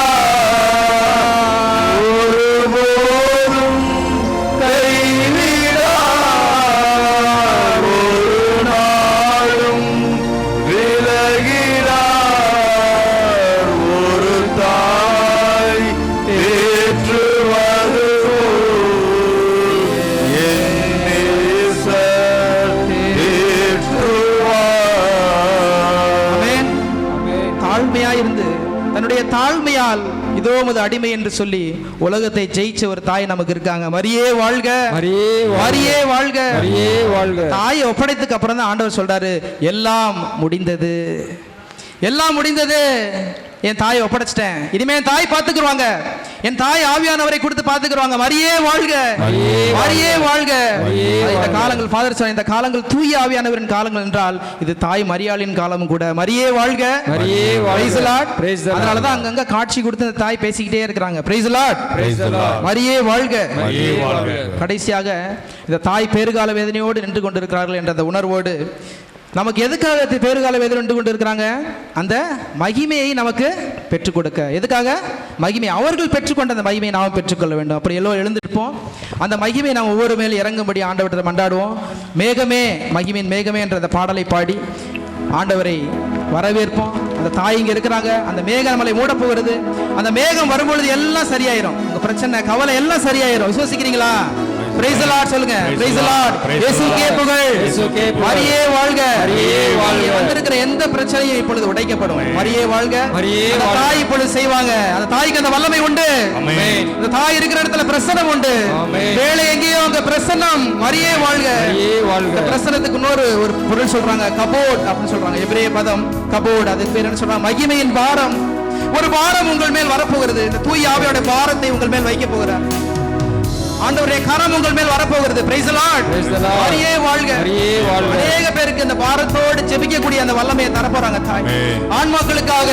தாழ்மையால் இதோ உமது அடிமை என்று சொல்லி உலகத்தை ஜெயிச்ச ஒரு தாய் நமக்கு இருக்காங்க. மரியே வாழ்க. மரியே வாழ்க. தாயை ஒப்படைத்துக்கு அப்புறம் தான் ஆண்டவர் சொல்றாரு, எல்லாம் முடிந்தது, எல்லாம் முடிந்தது. என் தாயை ஒப்படைச்சிட்டேன், இனிமே என் தாய் பார்த்துக்குருவாங்க, என் தாய் ஆவியானவரை கொடுத்து பார்த்துக்குருவாங்க. மரியே வாழ்க. மரியே வாழ்க. இந்த காலங்கள் ஃபாதர் சொன்ன இந்த காலங்கள் தூய ஆவியானவரின் காலங்கள் என்றால் இது தாய் மரியாளின் காலமும் கூட. மரியே வாழ்க. அதனாலதான் அங்கங்க காட்சி கொடுத்து இந்த தாய் பேசிக்கிட்டே இருக்கிறாங்க. Price the Lord. மரியே வாழ்க. கடைசியாக இந்த தாய் பேறுகால வேதனையோடு நின்று கொண்டிருக்கிறார்கள் என்ற அந்த உணர்வோடு நமக்கு எதுக்காக பேறுகால வேதனை நின்று கொண்டு இருக்கிறாங்க? அந்த மகிமையை நமக்கு பெற்றுக் கொடுக்க. எதுக்காக? மகிமை. அவர்கள் பெற்றுக்கொண்ட அந்த மகிமையை நாம் பெற்றுக்கொள்ள வேண்டும். அப்படி எல்லோரும் எழுந்திருப்போம். அந்த மகிமை நாம் ஒவ்வொரு மேல் இறங்கும்படி ஆண்டவரை மண்டாடுவோம். மேகமே, மகிமையின் மேகமே என்ற அந்த பாடலை பாடி ஆண்டவரை வரவேற்போம். அந்த தாய் இங்க இருக்கிறாங்க. அந்த மேகம் நம்மளை மூட போகிறது. அந்த மேகம் வரும்பொழுது எல்லாம் சரியாயிரும். உங்க பிரச்சனை, கவலை எல்லாம் சரியாயிரும். விசுவாசிக்கிறீங்களா? பிரைஸ் தி லார்ட் சொல்லுங்க. Price the Lord. இயேசுவுக்கே புகழ். மரியே வாழ்க. வந்திருக்கிற எந்த பிரச்சனையும் இப்பொழுது உடைக்கப்படும். மரியே வாழ்க. அந்த தாய் இப்பொழுது செய்வாங்க. அந்த தாய்க்கு அந்த வல்லமை உண்டு. அந்த தாய் இருக்கிற இடத்துல பிரசன்னம் உண்டு. வேலை எங்கேயோ அங்க பிரசன்னம். மரியே வாழ்க. இந்த பிரசன்னத்துக்கு இன்னொரு ஒரு பொருள் சொல்றாங்க, கபோட் அப்படின்னு சொல்றாங்க. எபிரேய பதம் கபோட். அதுக்கு பேர் என்ன சொல்றாங்க? மகிமையின் பாரம். ஒரு பாரம் உங்கள் மேல் வரப்போகிறது. இந்த தூய ஆவியோட பாரத்தை உங்கள் மேல் வைக்க போகிறார். ஆண்டவருடைய கரம் உங்கள் மேல் வரப்போகிறது. Price the Lord. மரியே வாழ்க. அநேக பேருக்கு இந்த பாரத்தோடு ஜெபிக்கக்கூடிய அந்த வல்லமையை தரப்போறாங்க தாய். ஆன்மாக்களுக்காக,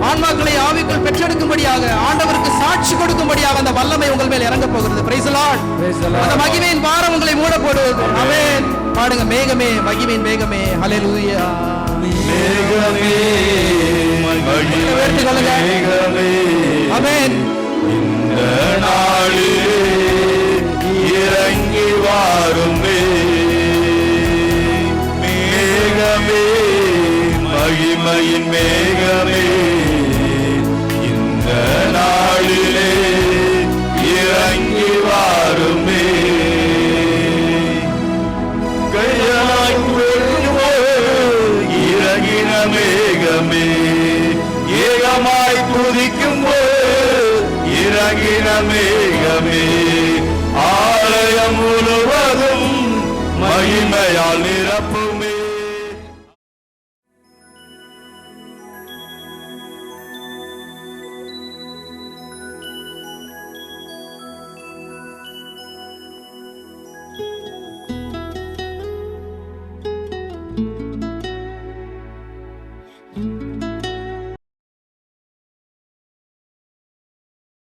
ஆன்மாக்களை ஆவிக்குள் பெற்றெடுக்கும்படியாக, ஆண்டவருக்கு சாட்சி கொடுக்கும்படியாக அந்த வல்லமை உங்கள் மேல் இறங்க போகிறது. Price the Lord. அந்த மகிமையின் பாரம் உங்களை மூட போடுவது. ஆமென். பாடுங்க, மேகமே, மகிமையின் மேகமே. ஹல்லேலூயா. மேகமே, உயர்த்திக் கொள்ளுங்க. ஆமென். இந்த நாளிலே இறங்கி வாருமே மேகமே, மகிமையின் மேகமே, இந்த நாளிலே இறங்கி வாருமே. கையாய் இறங்கின மேகமே, ஏகமாய் துதிக்கும் இறங்கின மேகமே, ஆலயம் முழுவதும் மகிமையால் நிரப்பு